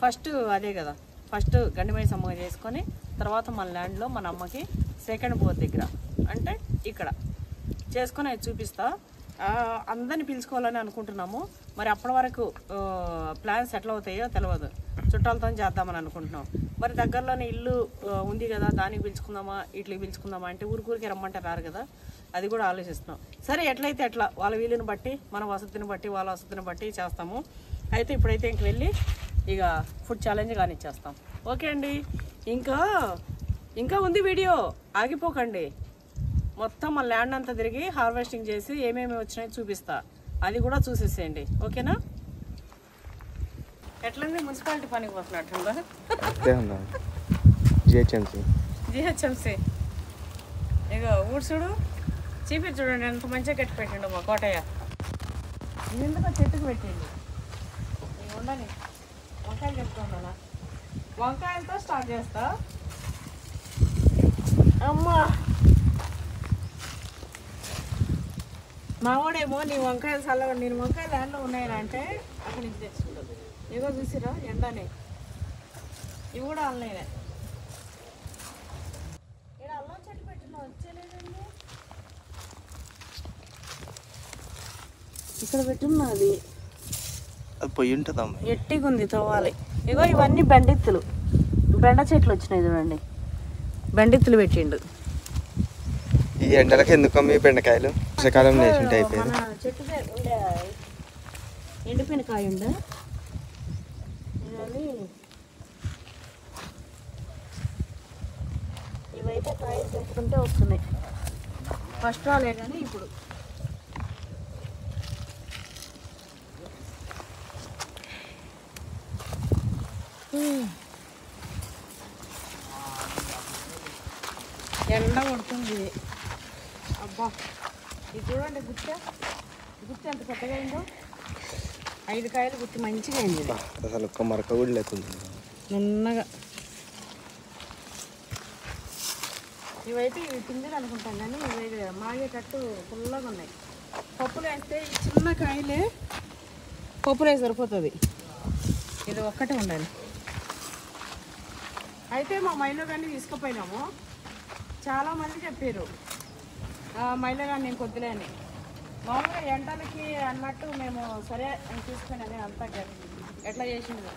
ఫస్ట్ అదే కదా, ఫస్ట్ గండిమైసమ్మ చేసుకొని తర్వాత మన ల్యాండ్లో మన అమ్మకి సెకండ్ బోర్ దగ్గర అంటే ఇక్కడ చేసుకొని అది చూపిస్తా. అందరిని పిలుచుకోవాలని అనుకుంటున్నాము. మరి అప్పటి వరకు ప్లాన్స్ ఎట్లా అవుతాయో తెలియదు. చుట్టాలతో చేద్దామని అనుకుంటున్నాం. మరి దగ్గరలోనే ఇల్లు ఉంది కదా, దానికి పిలుచుకుందామా ఇట్లకి పిలుచుకుందామా అంటే ఊరికి రమ్మంటే రారు కదా, అది కూడా ఆలోచిస్తున్నాం. సరే ఎట్లయితే ఎట్లా, వాళ్ళ వీలుని బట్టి మన వసతిని బట్టి వాళ్ళ వసతిని బట్టి చేస్తాము. అయితే ఇప్పుడైతే ఇంక వెళ్ళి ఇక ఫుడ్ ఛాలెంజ్ కానిచ్చేస్తాం. ఓకే అండి, ఇంకా ఉంది వీడియో, ఆగిపోకండి. మొత్తం మన ల్యాండ్ అంతా తిరిగి హార్వెస్టింగ్ చేసి ఏమేమి వచ్చినాయో చూపిస్తా, అది కూడా చూసేసేయండి. ఓకేనా? ఎట్లంది మున్సిపాలిటీ పనికి పోతున్నట్టుందా? జిహెచ్ఎంసీ ఇక ఊడ్చుడు చీపి చూడండి ఎంత మంచిగా కట్టి పెట్టిండు మా కోటయ్య. ఎందుకో చెట్టుకు పెట్టిండు. ఇక ఉండని వంకాయలు చెప్తున్నా, వంకాయలతో స్టార్ట్ చేస్తా. అమ్మా మావాడేమో నీ వంకాయలు చల్లగా, నేను వంకాయలు దాంట్లో ఉన్నాయని అంటే అక్కడి నుంచి తెచ్చుకుంటుంది. ఏదో చూసిరా ఎండనే, ఇవి కూడా అల్లనే. ఇక్కడ అల్లం చెట్టు పెట్టిన వచ్చేలేదండి, ఇక్కడ పెట్టున్నది అది పొయ్యి ఉంటుందమ్మా, ఎట్టిగా ఉంది తవ్వాలి. ఇగో ఇవన్నీ బెండిత్తులు, బెండ చెట్లు వచ్చినాయి చూడండి, బెండిత్తులు పెట్టిండు. ఈ ఎండలకి ఎందుకు మీ బెండకాయలు వర్షాకాలం వేసుంటే అయిపోయింది. చెట్టు ఉండే ఎండిపోయిన కాయ ఉండే, ఇవైతే కాయలు పెట్టుకుంటే వస్తున్నాయి. ఫస్ట్ రాలే కానీ ఇప్పుడు ఎండ కొడుతుంది. అబ్బా ఇది చూడండి, గుత్తి ఎంత పెద్దగా అయిందో. 5 కాయలు గుత్తి మంచిగా అయింది. అసలు ఒక్క మరక కూడా లేకుండా నున్నగా. ఇవైతే ఇవి పిండిలు అనుకుంటాం కానీ ఇవి మాగేటట్టు ఫుల్గా ఉన్నాయి. పప్పులు వేస్తే ఈ చిన్న కాయలే పప్పులే సరిపోతుంది. ఇది ఒక్కటే ఉండాలి. అయితే మా మైలో కానీ తీసుకుపోయినాము. చాలామంది చెప్పారు మైలో కానీ నేను కొద్దిలే అని. మామూలుగా ఎండలకి అన్నట్టు మేము సరే అని తీసుకుని అంతా ఎట్లా చేసింది.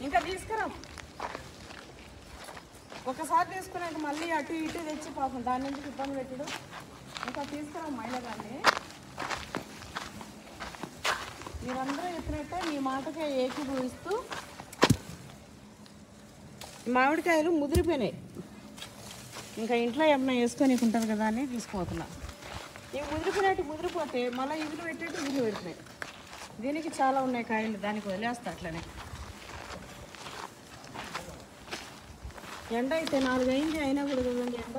ఇంకా తీసుకురాం. ఒకసారి తీసుకున్నాక మళ్ళీ అటు ఇటు తెచ్చి పాపం దాని నుంచి ఇబ్బంది పెట్టుడు. ఇంకా తీసుకురాం మైలో కానీ. మీరందరూ చెప్పినట్టే మీ మాటకే ఏకీభవిస్తూ మామిడికాయలు ముదిరిపోయినాయి. ఇంకా ఇంట్లో ఏమన్నా వేసుకొని ఉంటారు కదా అని తీసుకుపోతున్నా. ఇవి ముదిరిపోతే మళ్ళీ ఇగులు పెట్టేట్టు ఇగులు పెడుతున్నాయి. దీనికి చాలా ఉన్నాయి కాయలు, దానికి వదిలేస్తా అట్లనే. ఎండ అయితే 4 అయింది అయినా కూడా కదండి ఎండ.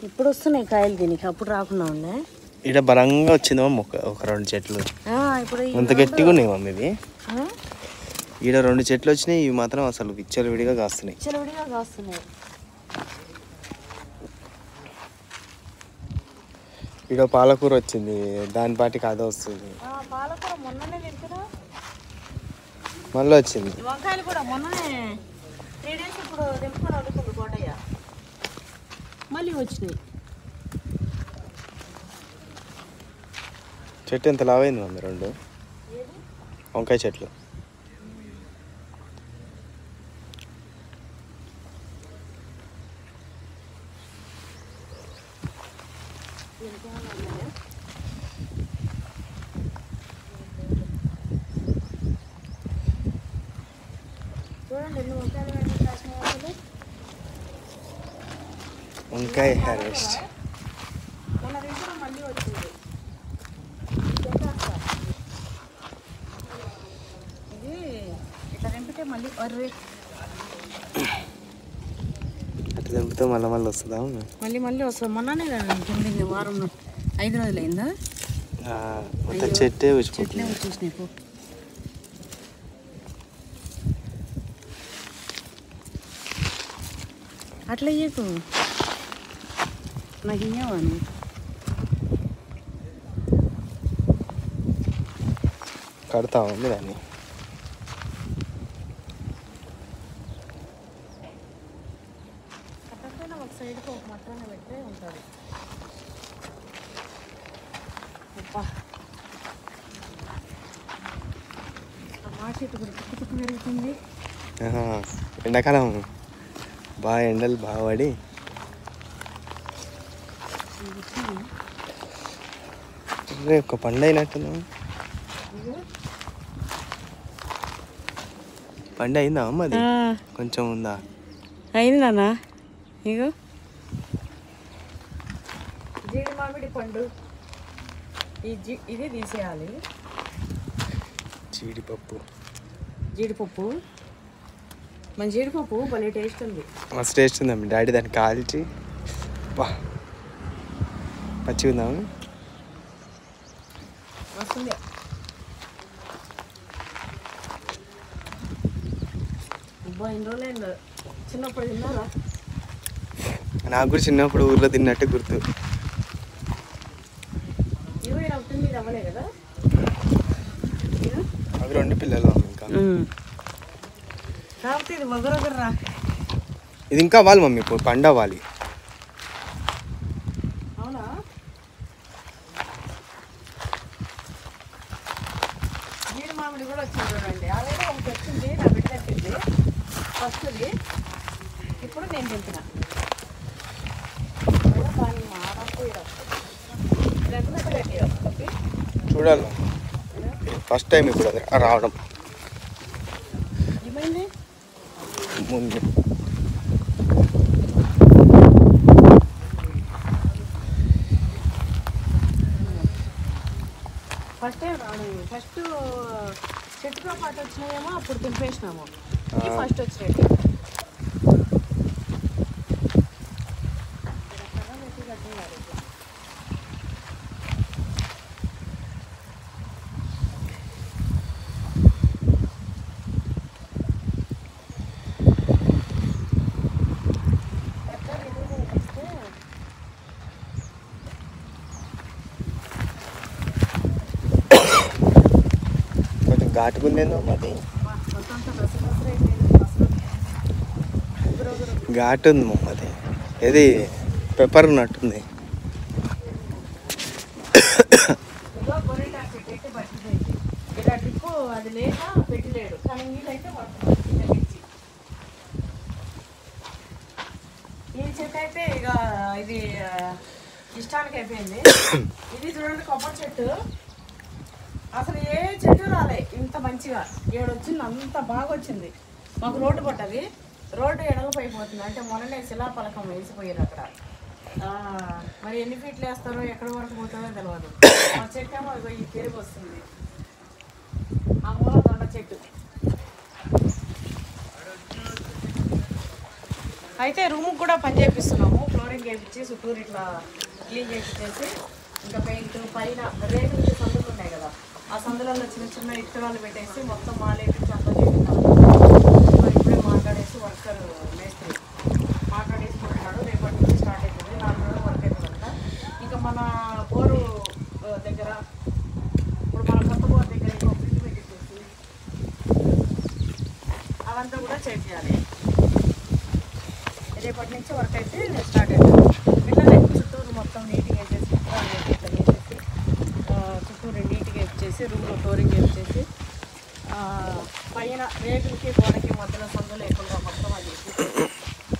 ఇప్పుడు వస్తున్నాయి కాయలు దీనికి, అప్పుడు రాకుండా ఉన్నాయి. ఇక్కడ బలంగా వచ్చిందేమో మొక్క, ఒక 2 చెట్లు. ఇప్పుడు అంత గట్టిగా ఉన్నాయి మమ్మీ ఇవి. ఈడ 2 చెట్లు వచ్చినాయి. ఇవి మాత్రం అసలు విచ్చలవిడిగా కాస్తున్నాయి. ఈడ పాలకూర వచ్చింది, దాని పాటికి అదే వస్తుంది. పాలకూర మొన్ననే తింటున్నా, మళ్ళీ వచ్చింది. వంకాయలు కూడా మొన్ననే 3 days ఇప్పుడు దింపుకొని వదులుకుంది కోటయ్య. మళ్ళీ వచ్చినాయి. చెట్టు ఎంత లావైంది మమ్మీ? 2 వంకాయ చెట్లు. చూడండి ఎన్ని వంకాయలు కాసినాయి. వంకాయ హార్వెస్ట్. మొన్న దగ్గర మళ్ళీ వచ్చింది. ఇది ఇట్లా తెంపితే మళ్ళీ అరవై అట్లా తెంపితే మళ్ళీ వస్తుందా? మళ్ళీ వస్తుంది. మొన్ననే తెంపింది, వారం 5 రోజులు అయిందా? చెట్టే వచ్చేసినాయి. అట్లా ఇయ్యకు, నాకు ఇయ్యవని. కడతామండి దాన్ని. కట్టకపోయినా ఒక సైడ్కి ఒక మట్టాన్ని పెట్టే ఉంటుంది. మా చెట్టు కూడా చుట్టుపక్కల పెరుగుతుంది. ఎండాకాలం బాగా ఎండలు బాగా పడి ఒక పండు అయినట్టుందా? పండు అయిందా అమ్మ? అది కొంచెం ఉందా? అయింది నాన్న. ఇగో జీడి మామిడి పండు. ఇది తీసేయాలి. జీడిపప్పు మన జీడిపప్పు భలే టేస్ట్ ఉంది. మస్తు టేస్ట్ ఉందమ్మ. డాడీ దాన్ని కాల్చి బా పచ్చిగా ఉందాము. వస్తుంది. అబ్బా ఎన్ని రోజులైందో చిన్నప్పుడు తిన్నారా? నాకు కూడా చిన్నప్పుడు ఊర్లో తిన్నట్టు గుర్తు. 29 అవ్వలే కదా? అవి 2 పిల్లలు ఇంకా. కాకపోతే ఇది వగరొగర్రా. ఇది ఇంకా అవ్వాలి మమ్మీ, ఇప్పుడు పండు అవ్వాలి. అవునా? జీడి మామిడి కూడా వచ్చింది చూడండి. అలాగే ఒకటి వచ్చింది, నా బిడ్డ తెచ్చింది ఫస్ట్ది. ఇప్పుడు నేను తింటున్నా. చూడాలి, ఫస్ట్ టైం ఇప్పుడు అది రావడం. ఏమైంది? ముందు ఫస్ట్ టైం రావడం. ఫస్ట్ చెట్టుతో పాటు వచ్చినాయేమో అప్పుడు తింపేసినాము. ఫస్ట్ వచ్చినట్టు. ఘాటుకుందేందో మరి ఘాటు ఉంది మమ్మది ఏది పెప్పర్ ఉన్నట్టుంది. అది లేక పెట్టలేడు కానీ నీళ్ళైతే ఈ చెట్టు అయితే ఇక ఇది ఇష్టానికి అయిపోయింది. ఇది చూడండి కొబ్బరి చెట్టు, అసలు ఏ చెట్టు రాలే ఇంత మంచిగా. ఏడొచ్చింది, అంత బాగా వచ్చింది. మాకు రోడ్డు పట్టది, రోడ్డు ఎడగపోయిపోతుంది. అంటే మొన్ననే శిలాపలకం వేసిపోయారు అక్కడ. మరి ఎన్ని ఫీట్లు వేస్తారో ఎక్కడి వరకు పోతుందో తెలియదు. ఆ చెట్టు ఏమో ఈ తిరిగి వస్తుంది. ఆ మూల దొండ చెట్టు అయితే రూమ్కి కూడా పని చేపిస్తున్నాము. ఫ్లోరింగ్ వేయించి చుట్టూరు ఇట్లా క్లీన్ చేయించేసి ఇంకా పెయింట్ పైన రేకులకి సందులు ఉన్నాయి కదా, ఆ సందులలో చిన్న చిన్న ఇత్తనాలు పెట్టేసి మొత్తం మాలేపించి అంతా చేపిస్తాము. ఇప్పుడే మాట్లాడేసి వర్కర్ మేస్త్రి మాట్లాడేసుకుంటున్నాడు. రేపటి నుంచి స్టార్ట్ అవుతుంది, 4 రోజులు వర్క్ అవుతుందంట. ఇంకా మన బోరు దగ్గర ఇప్పుడు మన కొత్త బోర్ దగ్గర ఇంకో ఫ్రిడ్జ్ పెట్టేసి అవంతా కూడా చేయాలి. రేపటి నుంచి వర్క్ అయితే స్టార్ట్ అవుతుంది. పిల్లలు చుట్టూరు మొత్తం నీట్గా వేసేసి ఇట్లా వేసేసి చుట్టూరు నీట్గా వేసేసి రూమ్లో ఫ్లోరింగ్ వేసేసి పైన రేకులకి గోడకి మధ్యలో సందు లేకుండా మొత్తం అది వేసేసి,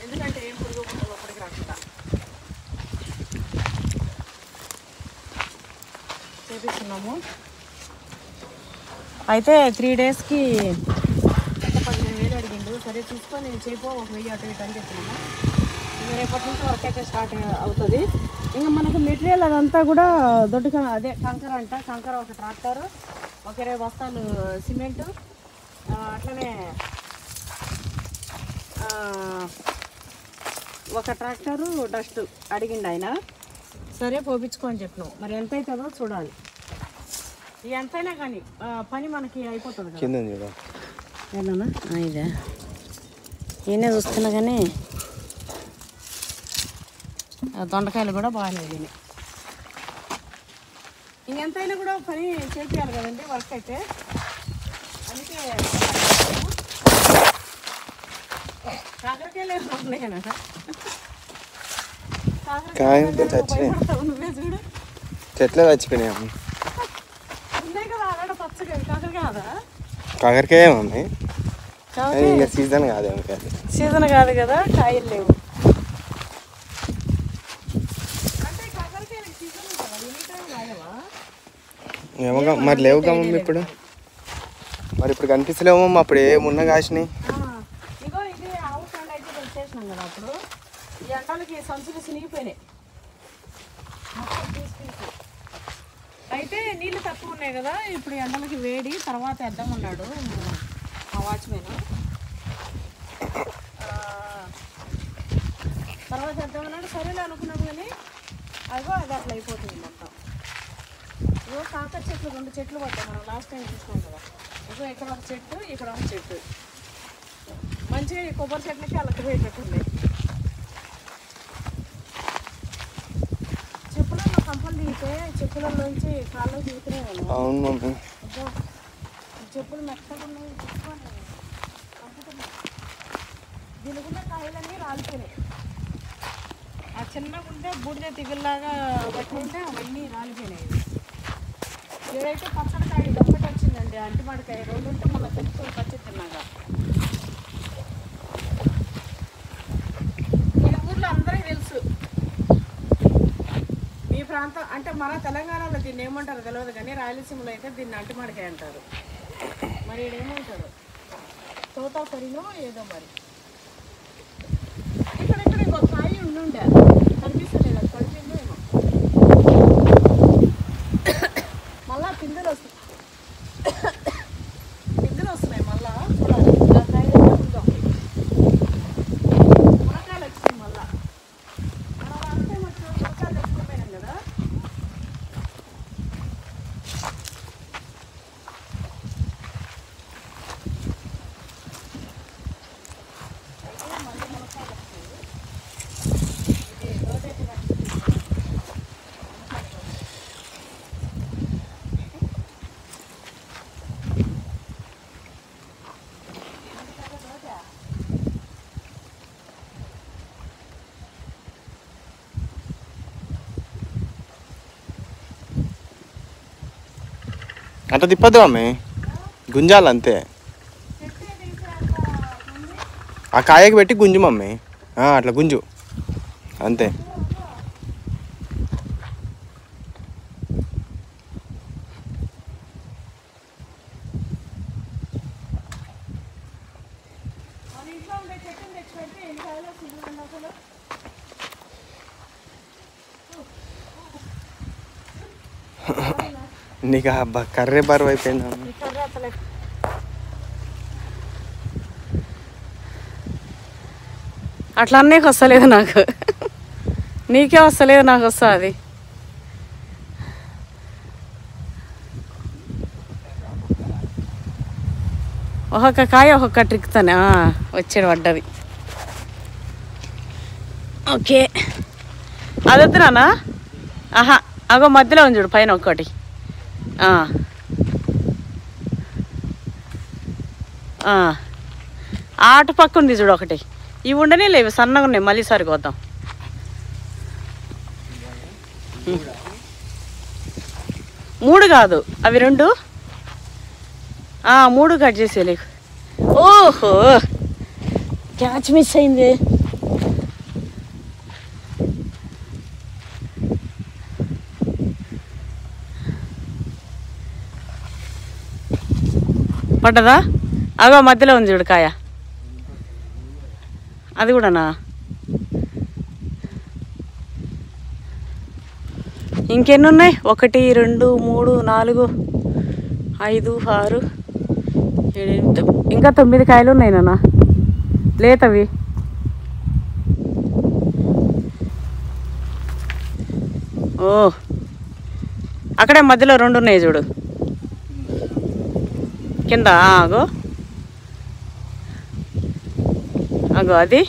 ఎందుకంటే ఏం పురుగు పుట్టలు లోపలికి రాకుండా చేపిస్తున్నాము. అయితే 3 డేస్కి 15,000 అడిగిండు. సరే చూసుకొని నేను చేయిపో 1000 అటు ఇటు అని చెప్తున్నాను. ఇంకా రేపటి నుంచి వర్క్ అయితే స్టార్ట్ అవుతుంది. ఇంకా మనకు మెటీరియల్ అదంతా కూడా దొడ్డు అదే కంకర అంట. కంకర ఒక ట్రాక్టర్, ఒక 20 బస్తాలు సిమెంటు, అట్లనే ఒక ట్రాక్టరు డస్ట్ అడిగిండు ఆయన. సరే పోపించుకొని చెప్పినావు. మరి ఎంత అవుతుందో చూడాలి. ఎంతైనా కానీ పని మనకి అయిపోతుంది కదా. ఏదన్నా ఇదే నేనే చూస్తున్నా కానీ దొండకాయలు కూడా బాగానే తిని. ఇంకెంతైనా కూడా పని చేయాలి కదండి వర్క్ అయితే. అందుకే కాకరకాయలు ఉన్నాయన చెట్లే చచ్చిపోయినాయి. ఉన్నాయి కదా ఆడ పచ్చగా కాకరకాయ కాదా? కాకరకాయ ఉన్నాయి, సీజన్ కాదు. సీజన్ కాదు కదా, కాయలు లేవు. ఏమో మరి లేవు కమ్మమ్మ ఇప్పుడు. మరి ఇప్పుడు కనిపిస్తలేమమ్మా, అప్పుడు ఏమున్నా కాసినాయి. ఇగో ఇది ఆవు కాండ అయితే వచ్చేసినాం కదా, అప్పుడు ఈ ఎండలకి సంచులు సినిగిపోయినాయి. అయితే నీళ్ళు తక్కువ ఉన్నాయి కదా, ఇప్పుడు ఎండలకి వేడి తర్వాత వేద్దామన్నాడు మా వాచ్మెన్. తర్వాత వేద్దామన్నాడు. సరేలే అనుకున్నాం కానీ అదిగో అది అట్లా అయిపోతుంది మొత్తం. ఇగో కాకర చెట్లు 2 చెట్లు పట్టాయి మనం లాస్ట్ టైం చూసినాం కదా. ఇగో ఇక్కడ ఒక చెట్టు, ఇక్కడ ఒక చెట్టు. మంచిగా ఈ కొబ్బరి చెట్లకి అలకి పోయేటట్టుంది. చెప్పులలో కంపలు దిగితే చెప్పులలోంచి కాళ్ళు దిగుతూనే ఉన్నాయి. చెప్పులు మెత్తగా ఉన్నాయి, దీనికున్న కాయలన్నీ రాలిపోయినాయి. ఆ చిన్నగా ఉంటే బూడిద తిగుల్లాగా పట్టుకుంటే అవన్నీ రాలిపోయినాయి. ఏదైతే పచ్చడికాయ ఒక్కటి వచ్చిందండి, అంటిమాడికాయ 2 ఉంటే మొన్న తెచ్చుకొని పచ్చి తిన్నాగా. ఈ ఊర్లో అందరికీ తెలుసు. ఈ ప్రాంతం అంటే మన తెలంగాణలో దీన్ని ఏమంటారో తెలియదు కానీ రాయలసీమలో అయితే దీన్ని అంటిమాడికాయ అంటారు. మరి ఏమంటారు తోతాపరిలో ఏదో మరి. ఇక్కడ ఇంకొక కాయ ఉండుండే కనిపిస్తలేదు, అది పడిపోయిందో ఏమో. మళ్ళా పిందెలు వస్తున్నాయి మళ్ళా చూడాలి. మునకాయలు వచ్చింది మళ్ళా. మనం అంతే మునకాయలు తెచ్చుకోపోయినాం కదా. అయితే మళ్ళీ మునకాయలు వస్తాయి. ఇది రోజైతే అట్లా తిప్పద్దు మమ్మీ, గుంజాలి అంతే. ఆ కాయకి పెట్టి గుంజు మమ్మీ, అట్లా గుంజు అంతే. నీకు అబ్బా కర్రే బరువు అయిపోయిందా? అట్లా అన్నీకి వస్తలేదు నాకు, నీకే వస్తలేదు నాకు వస్తుంది. ఒక్కొక్క కాయ ఒక్కొక్క ట్రిక్తోనే వచ్చాడు పడ్డది. ఓకే అది వద్దునా? ఆహా అగో మధ్యలో ఉంది చూడు పైన ఒక్కటి. ఆటు పక్క ఉంది చూడు ఒకటి. ఇవి ఉండనే లేవు, సన్నగా ఉన్నాయి, మళ్ళీ సరిపోద్దాం. మూడు కాదు అవి రెండు, మూడు కట్ చేసేలేకు. ఓహో క్యాచ్ మిస్ అయింది. పడ్డదా? అగో మధ్యలో ఉంది చూడు కాయ, అది కూడానా? ఇంకెన్ని ఉన్నాయి? 1 2 3 4 5 6 7 8 ఇంకా 9 కాయలు ఉన్నాయి నాన్న లేతవి. ఓ అక్కడే మధ్యలో 2 ఉన్నాయి చూడు కింద. ఆగో అగో అది.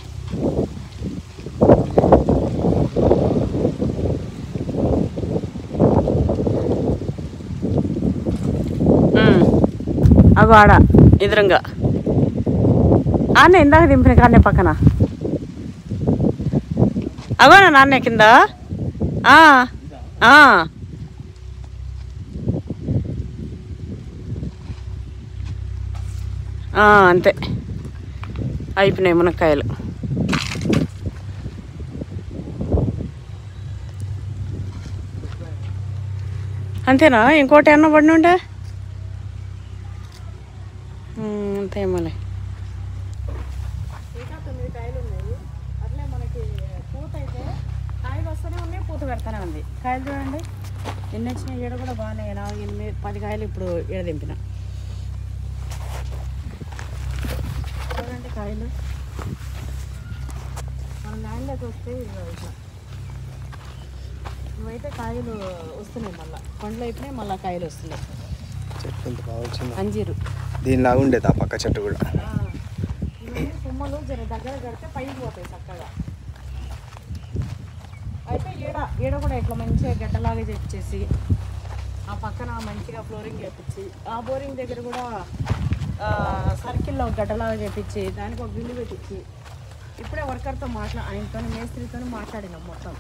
అగో ఆడ ఎదురుగా ఆనే ఇందాక దింపిన కానే పక్కన. అగోనా నాన్నే కింద. అంతే అయిపోయినాయి మునక్కాయలు. అంతేనా? ఇంకోటి అన్న పడి ఉండే అంతేమోలే. ఇంకా 9 కాయలు ఉన్నాయి. అట్లే మనకి పూత అయితే కాయలు వస్తూనే ఉన్నాయి, పూత పెడతానే ఉంది. కాయలు చూడండి ఎన్ని వచ్చినాయి. ఈడ కూడా బాగానే 4 8 10 కాయలు ఇప్పుడు ఈడ దింపిన. చూడండి కాయలు మన ల్యాండ్లోకి వస్తే ఇట్లా ఇవైతే కాయలు వస్తున్నాయి. మళ్ళీ పండ్లు అయిపోయినాయి, మళ్ళీ కాయలు వస్తున్నాయి. చెట్టు ఎంత బాగా వచ్చింది. అంజీరు దీనిలాగా ఉండేది ఆ పక్క చెట్టు కూడా. ఇవన్నీ కొమ్మలు జర దగ్గర కడితే పైకి పోతాయి చక్కగా. అయితే ఈడ కూడా ఇట్లా మంచిగా గడ్డలాగా చేపించేసి ఆ పక్కన మంచిగా ఫ్లోరింగ్ చేపించి ఆ బోరింగ్ దగ్గర కూడా సర్కిల్లో గడ్డలాగా చేపించి దానికి ఒక బిల్లు పెట్టించి ఇప్పుడే వర్కర్తో ఆయనతో మేస్త్రితో మాట్లాడినాం. మొత్తం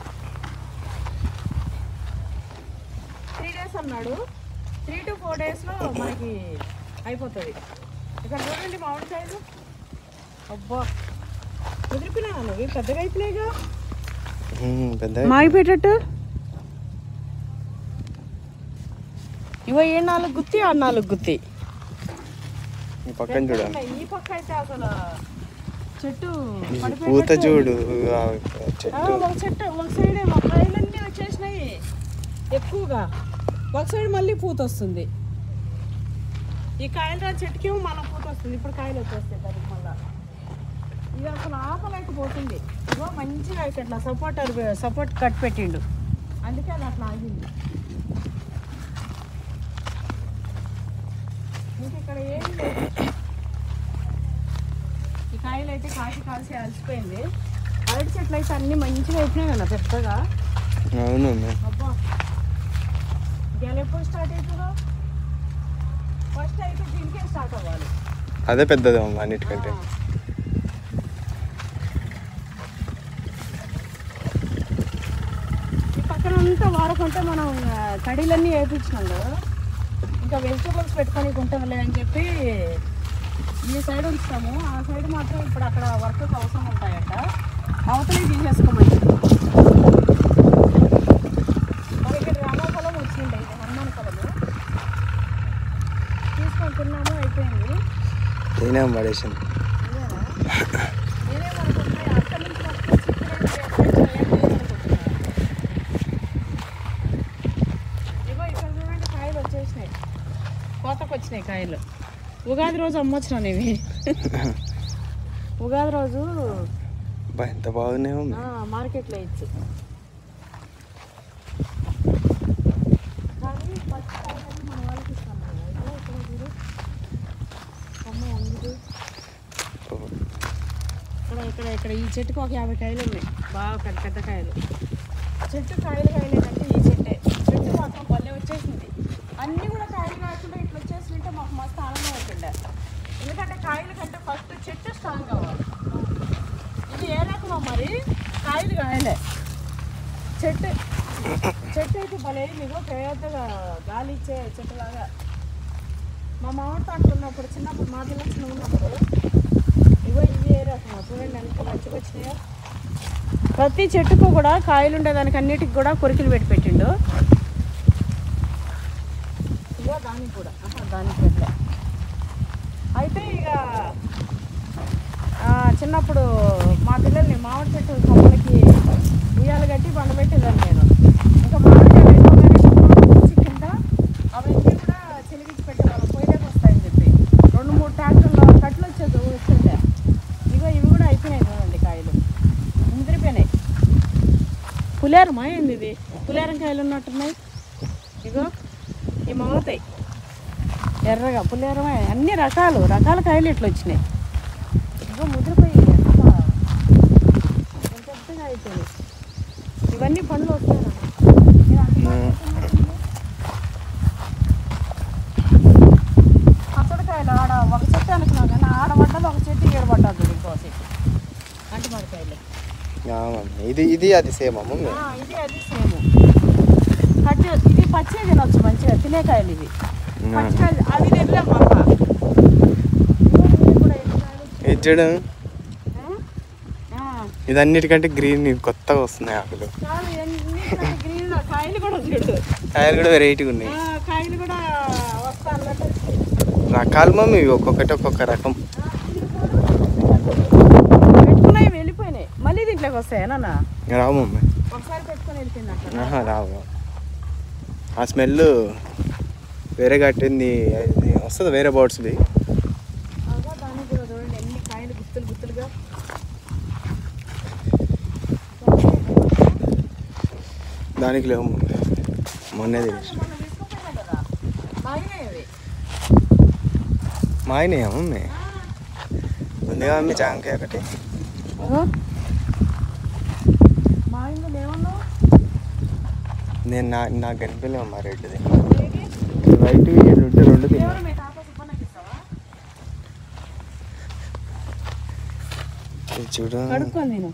3 days అన్నాడు. 3 to 4 daysలో మనకి అయిపోతుంది. ఇక్కడ చూడండి మామిడికాయలు. అబ్బా కుదిరిపోయినా నువ్వు పెద్దగా అయిపోయినాయిగా, మాగిపోయేటట్టు. ఇవో 4 గుత్తి 4 గుత్తి. పక్కన చూడాలి. ఈ పక్క అయితే అసలు చెట్టు పూత చూడు. ఒక చెట్టు ఒక సైడ్ ఏమో కాయలన్నీ వచ్చేసినాయి ఎక్కువగా, ఒక సైడ్ మళ్ళీ పూత వస్తుంది. ఈ కాయలు రా చెట్టుకేమో మళ్ళీ పూత వస్తుంది. ఇప్పుడు కాయలు వచ్చేస్తాయి దానికి మళ్ళీ. ఇది అసలు ఆపలేకపోతుంది. ఇగో మంచిగా ఇట్లా సపోర్ట్ కట్ పెట్టిండు, అందుకే అది అట్లా ఆగింది. ఇంకా ఇక్కడ ఏం లేదు. ఈ కాయలు అయితే కాసి అలసిపోయింది. అరటి చెట్లు అయితే అన్ని మంచిగా అయిపోయినాయి కదా పెద్దగా. అవును అబ్బా గెల ఎప్పుడు స్టార్ట్ అవుతుందో? ఫస్ట్ అయితే దీనికే స్టార్ట్ అవ్వాలి. అదే పెద్దది అన్నిటికంటే. ఈ పక్కనంతా వాడుకుంటే మనం కడీలన్నీ వేయించినాం కదా. ఇంకా వెజిటబుల్స్ పెట్టుకొని ఉంటుందిలే అని చెప్పి ఈ సైడ్ ఉంచుతాము. ఆ సైడ్ మాత్రం ఇప్పుడు అక్కడ వర్క్ అవసరం ఉంటాయంట, అవతలే తీసేసుకోమని. మనకి ఇక్కడ రామాఫలం వచ్చిండే, ఇది హనుమాన్ ఫలము తీసుకొని తిన్నాము, అయిపోయింది. పడేసాను. నేనేమనుకుంటున్నా అక్కడి నుంచి ఇగో ఇక్కడ చూడండి కాయలు వచ్చేసినాయి, కోతకు వచ్చినాయి కాయలు. ఉగాది రోజు అమ్మొచ్చినాను ఇవి. ఉగాది రోజు ఎంత బాగున్నాయో మార్కెట్లో ఇచ్చి. కానీ మన వాళ్ళకి ఇస్తాం ఇక్కడ ఇక్కడ ఈ చెట్టుకు ఒక 50 కాయలు ఉన్నాయి, బాగా పెద్ద పెద్ద కాయలు. చెట్టు కాయలు కాయలేదంటే ఈ చెట్టు మాత్రం భలే వచ్చేసింది. అన్నీ కూడా కాయలు కాకుండా ఇట్లా వచ్చేసింటే మాకు మస్తు ఆనందం అవుతుండే. ఎందుకంటే కాయల కంటే ఫస్ట్ చెట్టు స్ట్రాంగ్ కావాలి. ఇది ఏ రకమో మరి కాయలు కాయలే, చెట్టు అయితే భలే మీకు పెద్దగా గాలి ఇచ్చే చెట్టులాగా. మా మామిడి తోటలు ఉన్నప్పుడు చిన్నప్పుడు మా పిల్లలు చిన్న ఉన్నప్పుడు ఇగో ఇవి ఏ రకమో చూడండి ఎంత మంచిగా వచ్చినాయో. ప్రతి చెట్టుకు కూడా కాయలు ఉండేదానికి అన్నిటికి కూడా కొరికలు పెట్టిండు. ఇగో దానికి కూడా దానికి పెట్టలే. అయితే ఇక చిన్నప్పుడు మా పిల్లల్ని మామిడి చెట్టు కొమ్మలకి ఉయ్యాలు కట్టి పండబెట్టేదాన్ని నేను. ఇంకా మామిడికాయలు అయిపోయినప్పుడు కింద అవన్నీ కూడా చెలిగించి పెట్టేవాళ్ళం, పొయ్యిలోకి వస్తాయని చెప్పి. 2-3 ట్రాక్టర్ల కట్లు వచ్చిండే. ఇగో ఇవి కూడా అయిపోయినాయి చూడండి, కాయలు ముదిరిపోయినాయి. పులేరమా ఏంది ఇది, పులేరం కాయలు ఉన్నట్టున్నాయి. ఇగో ఈ మోగుతాయి ఎర్రగా, పులేరమే. అన్ని రకాల కాయలు ఇట్లా వచ్చినాయి. ఇగో ముదిరిపోయి పెద్దగా అయిపోయింది. ఇవన్నీ పండ్లు వస్తాయి. పచ్చడికాయలు ఆడ ఒక చెట్టు అనుకున్నాం కానీ ఆడ పడ్డది ఒక చెట్టు, 7 పడ్డది ఇంకో చెట్టు. అంటు మడికాయలు ఇది అది సేమ్ అమ్మ. ఇది అది సేమ్. ఇది పచ్చి తినొచ్చు మంచిగా, తినే కాయలు ఇవి. పచ్చికాయలు అది తినలేము మళ్ళా. చూడు, ఇది అన్నిటికంటే గ్రీన్ కొత్తగా వస్తున్నాయి ఆకులు. గ్రీన్ కాయలు కూడా చూడు, కాయలు కూడా వెరైటీగా ఉన్నాయి. కాయలు కూడా వస్తా అన్నట్టు రకాలు మమ్మీ, ఒక్కొక్కటి ఒక్కొక్క రకం. పెట్టుకున్నాయి వెళ్ళిపోయినాయి, మళ్ళీ దీంట్లోకి వస్తాయా నాన్న? రావు మమ్మీ, ఒకసారి పెట్టుకొని వెళ్ళిపోయింది. రావు. ఆ స్మెల్ వేరే కట్టింది వస్తుంది, వేరే బర్డ్స్ది. దానికి కూడా చూడండి ఎన్ని కాయలు గుత్తులుగా. దానికి లేవు మొన్నే తెలుసు. మాయినాయా మమ్మీ? ముందుగా మమ్మీ జాంకాయ ఒకటి. నేను నాకు కనిపించలేము అమ్మా రెడ్ది. వైట్ ఉంటే 2 తిన్నా. చూడు కడుక్కొని నేను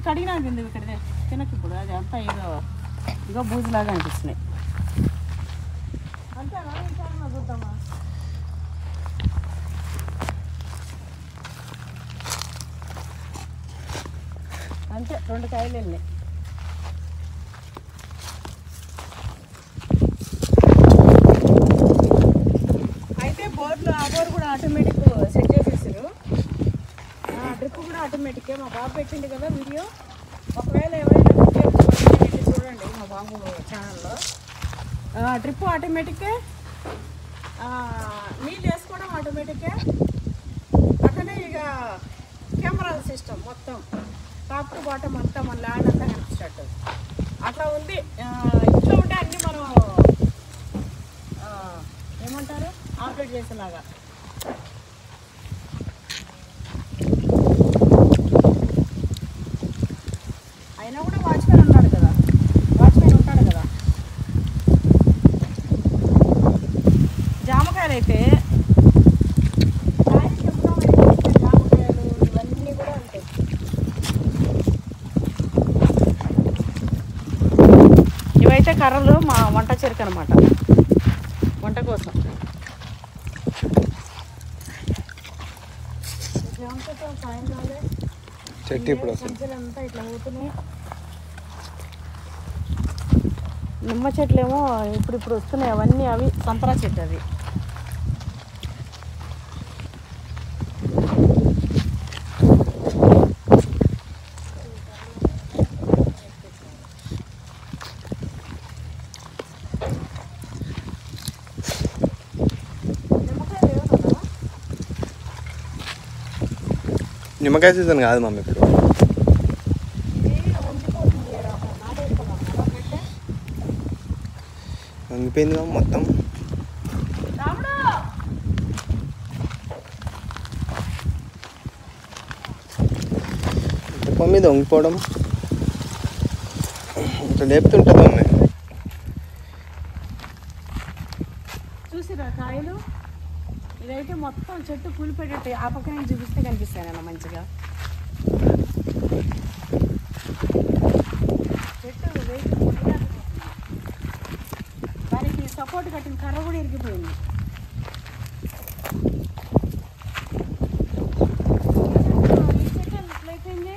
కడిగినా తింది ఇక్కడ తినకు. ఇప్పుడు అది అంతా ఇగో బూజులాగా అనిపిస్తున్నాయి. అంతేనా? ఇంకా చూద్దామా? అంతే, 2 కాయలు వెళ్ళినాయి. అయితే బోర్లు ఆ బోర్ కూడా ఆటోమేటిక్ సెట్ చేసేసారు. డ్రిప్ కూడా ఆటోమేటిక్గా మా బాబు పెట్టింది కదా వీడియో. ఒకవేళ ఎవరైనా చూడండి మా బాబు ఛానల్లో. డ్రిప్ ఆటోమేటిక్గా, నీళ్ళు వేసుకోవడం ఆటోమేటిక్గా. అట్లనే ఇక కెమెరా సిస్టమ్ మొత్తం టాప్ టు బాటమ్ అంతా మన ల్యాండ్ అంతా కనిపించేటట్టు అట్లా ఉంది. ఇంట్లో ఉంటే అన్నీ మనం ఏమంటారు ఆపరేట్ చేసేలాగా. అయినా కూడా వాచ్మెన్ ఉంటాడు కదా. జామకాయలు అయితే జామకాయలు ఇవన్నీ కూడా ఉంటాయి. ఇవైతే కర్రలు మా వంట చెరుకు అనమాట. కోసం. చెట్టు ఇప్పుడు అంతా ఇట్లా పోతున్నాయి. నిమ్మ చెట్లేమో ఇప్పుడు వస్తున్నాయి. అవన్నీ అవి సంతరా చెట్టు అది. నిమ్మకాయ సీజన్ కాదు మమ్మీ ఇప్పుడు. వంగిపోయింది మొత్తం. మీద వంగిపోవడం ఇట్లా లేపుతుంటుంది మమ్మీ. చూసిరా కాయలు? ఇదైతే మొత్తం చెట్టు కూలిపోయేటట్టు ఆ పక్క నుంచి చూపిస్తే కనిపిస్తాయి అన్న మంచిగా. చెట్టు వెయిట్ దానికి సపోర్ట్ కట్టిన కర్ర కూడా ఇరిగిపోయింది. ఈ చెట్టు ఎట్లయిపోయింది?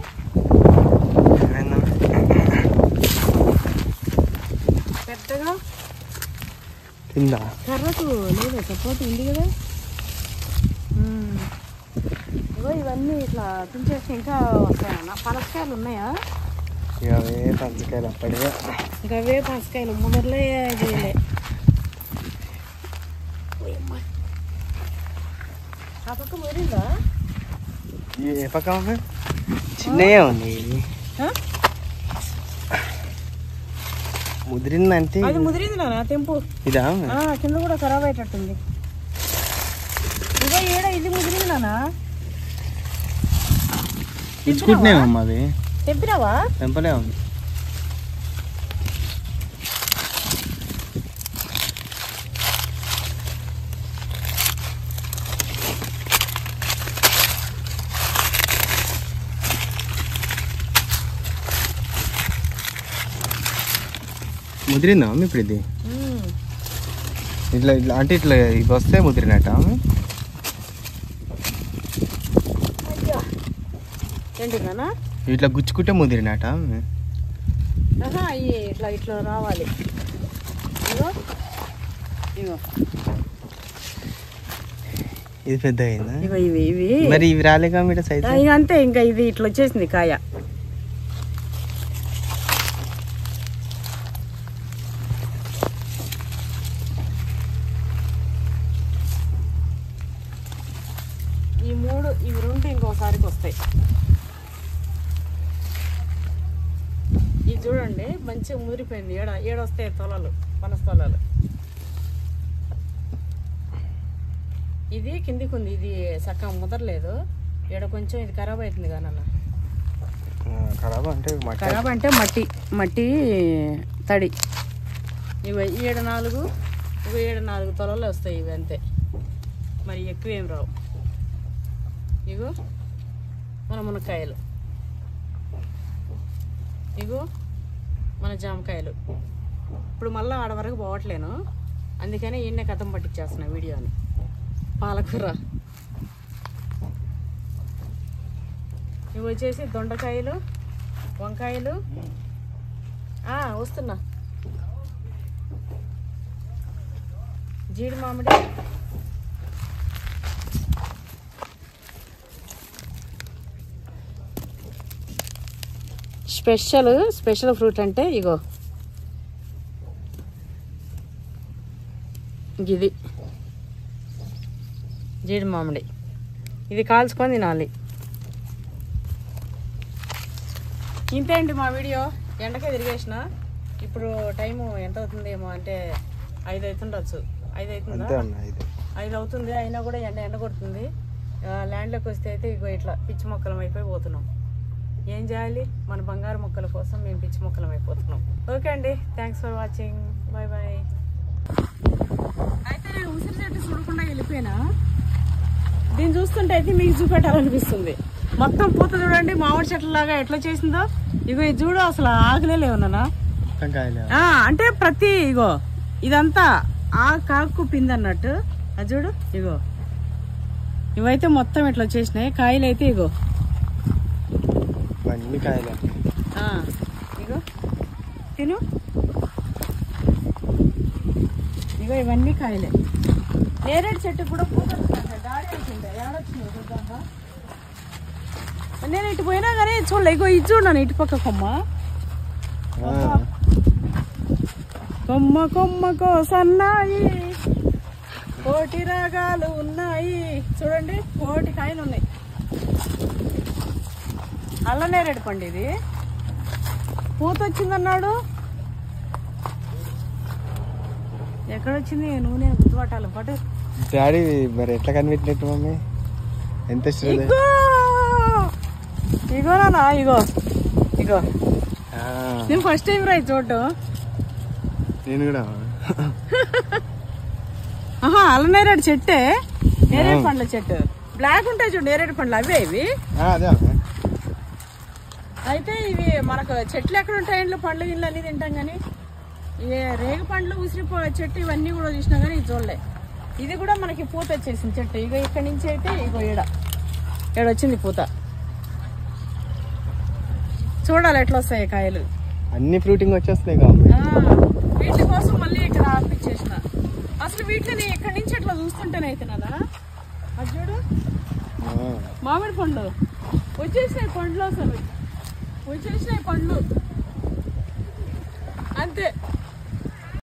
పెద్దగా కింద కర్రకు లేదు, సపోర్ట్ ఉంది కదా. ఇవన్నీ ఇట్లా తుంచేస్తే ఇంకా వస్తాయన్న. పనసకాయలు ఉన్నాయా? ఇక అవే పనసకాయలు అప్పటిగా. ఇంకా అవే పనసకాయలు మొదలే చేయలే. ఆ పక్క ముదిరిందా? ఏ పక్క చిన్నగా ఉంది. ముదిరిందంటే అది ముదిరింది నాన్న. తెంపు. ఇదా? కింద కూడా ఖరాబ్ అయ్యేటట్టుంది. ఇదో ఏడ ఇది ముదిరింది నాన్న. తెచ్చుకుంటున్నామమ్మా అది. తెంపినావా? తెంపలే ఉంది. ముదిరిందా ఇప్పుడు ఇది? ఇట్లా ఇట్లా అంటే ఇట్లా ఇది వస్తే ముదిరినట్ట? ఏంటినా ఇట్లా గుచ్చుకుంటే ముదిరినట్ట? ఇట్లా ఇట్లా రావాలి. ఇగో ఇగో ఇది పెద్ద అయిందా? ఇగో ఇవి ఇవి మరి ఇవి రాలేగా మీద సైజ్? ఇక అంతే. ఇంకా ఇది ఇట్లా వచ్చేసింది కాయ. ఇవి రెండు ఇంకోసారికి వస్తాయి. ఇది చూడండి మంచిగా ముదిరిపోయింది. ఏడొస్తాయి తొలలు, పనస తొలలు. ఇది కిందికి ఉంది. ఇది చక్కగా ముదరలేదు. ఏడ కొంచెం ఇది ఖరాబ్ అవుతుంది కానీ అన్న. ఖరాబ్ అంటే మట్టి తడి. ఇవి 7-4 తొలలు వస్తాయి. ఇవి అంతే, మరి ఎక్కువ ఏం రావు. ఇగో మన మునక్కాయలు, ఇగో మన జామకాయలు. ఇప్పుడు మళ్ళీ ఆడ వరకు పోవట్లేను, అందుకనే ఈయన్నే కథం పట్టించేస్తున్నా వీడియోని. పాలకూర, ఇవి వచ్చేసి దొండకాయలు, వంకాయలు. వస్తున్నా. జీడి మామిడి, స్పెషల్ ఫ్రూట్ అంటే ఇగో ఇది జీడి మామిడి. ఇది కాల్చుకొని తినాలి. ఇంతే అండి మా వీడియో. ఎండకే తిరిగేసిన. ఇప్పుడు టైము ఎంత అవుతుందేమో అంటే 5 అవుతుండొచ్చు. 5 అవుతుందా? 5 అవుతుంది. అయినా కూడా ఎండ కొడుతుంది. ల్యాండ్లోకి వస్తే అయితే ఇగో ఇట్లా పిచ్చి మొక్కలం అయిపోయి పోతున్నాం. ఏం చేయాలి? మన బంగారు మొక్కల కోసం మేము పిచ్చి మొక్కలం అయిపోతున్నాం. ఓకే అండి, thanks for watching. Bye bye. అయితే నేను ఉసిరి చెట్టు చూడకుండా వెళ్ళిపోయినా. దీన్ని చూస్తుంటే అయితే మీకు చూపెట్టాలనిపిస్తుంది. మొత్తం పూత చూడండి, మామిడి చెట్లలాగా ఎట్లా చేసిందో. ఇగో ఇది చూడు, అసలు ఆకులే లేవునా. అంటే ప్రతి ఇగో ఇదంతా ఆ కాకు పిండి అన్నట్టు. అది చూడు, ఇగో ఇవైతే మొత్తం ఇట్లా వచ్చేసినాయి. కాయలు అయితే ఇగో అన్ని కాయలు. ఇగో తిను, ఇగో ఇవన్నీ కాయలే. నేరేడు చెట్టు కూడా పూత డాడీ వచ్చిండే. ఏడొచ్చింది చూద్దామా? నేను ఇటు పోయినా కానీ చూడలే. ఇగో ఇది చూడను, ఇటు పక్క కొమ్మ. కొమ్మ కొమ్మకో సన్నాయి, కోటి రాగాలు ఉన్నాయి. చూడండి, కోటి కాయలు ఉన్నాయి. అల్ల నేరేడు పండు ఇది. పూత వచ్చిందన్నాడు. ఎక్కడొచ్చింది నూనె గుర్తుపట్టాలి. పట్టు డాడీ. మరి ఎట్లా కనిపెట్టినట్టు మమ్మీ? ఎంత ఇష్టం. ఇగో నాన్న, ఇగో ఇగో. నేను ఫస్ట్ టైం రా చూడటం. నేను కూడా. అల్ల నేరేడు చెట్టే, నేరేడు పండ్ల చెట్టు. బ్లాక్ ఉంటాయి చూడు నేరేడు పండ్లు, అవే ఇవి. అయితే ఇవి మనకు చెట్లు ఎక్కడ ఉంటాయి, ఇంట్లో పండ్లు గిళ్ళు అన్ని తింటాం కానీ ఏ రేగు పండ్లు, ఉసిరి చెట్టు ఇవన్నీ కూడా చూసినా కానీ ఇది చూడలే. ఇది కూడా మనకి పూత వచ్చేసింది చెట్టు. ఇగో ఇక్కడి నుంచి అయితే ఇగో ఏడొచ్చింది పూత. చూడాలి ఎట్లా వస్తాయి కాయలు. అన్ని ఫ్రూటింగ్ వచ్చేస్తున్నాయి. వీటి కోసం మళ్ళీ ఇక్కడ ఆపించేసిన. అసలు వీటిని ఇక్కడి నుంచి అట్లా చూస్తుంటేనే అయితే కదా. అది చూడు, మామిడి పండ్లు వచ్చేసినాయి. పండ్లు అసలు వచ్చేసినాయి పండ్లు అంతే.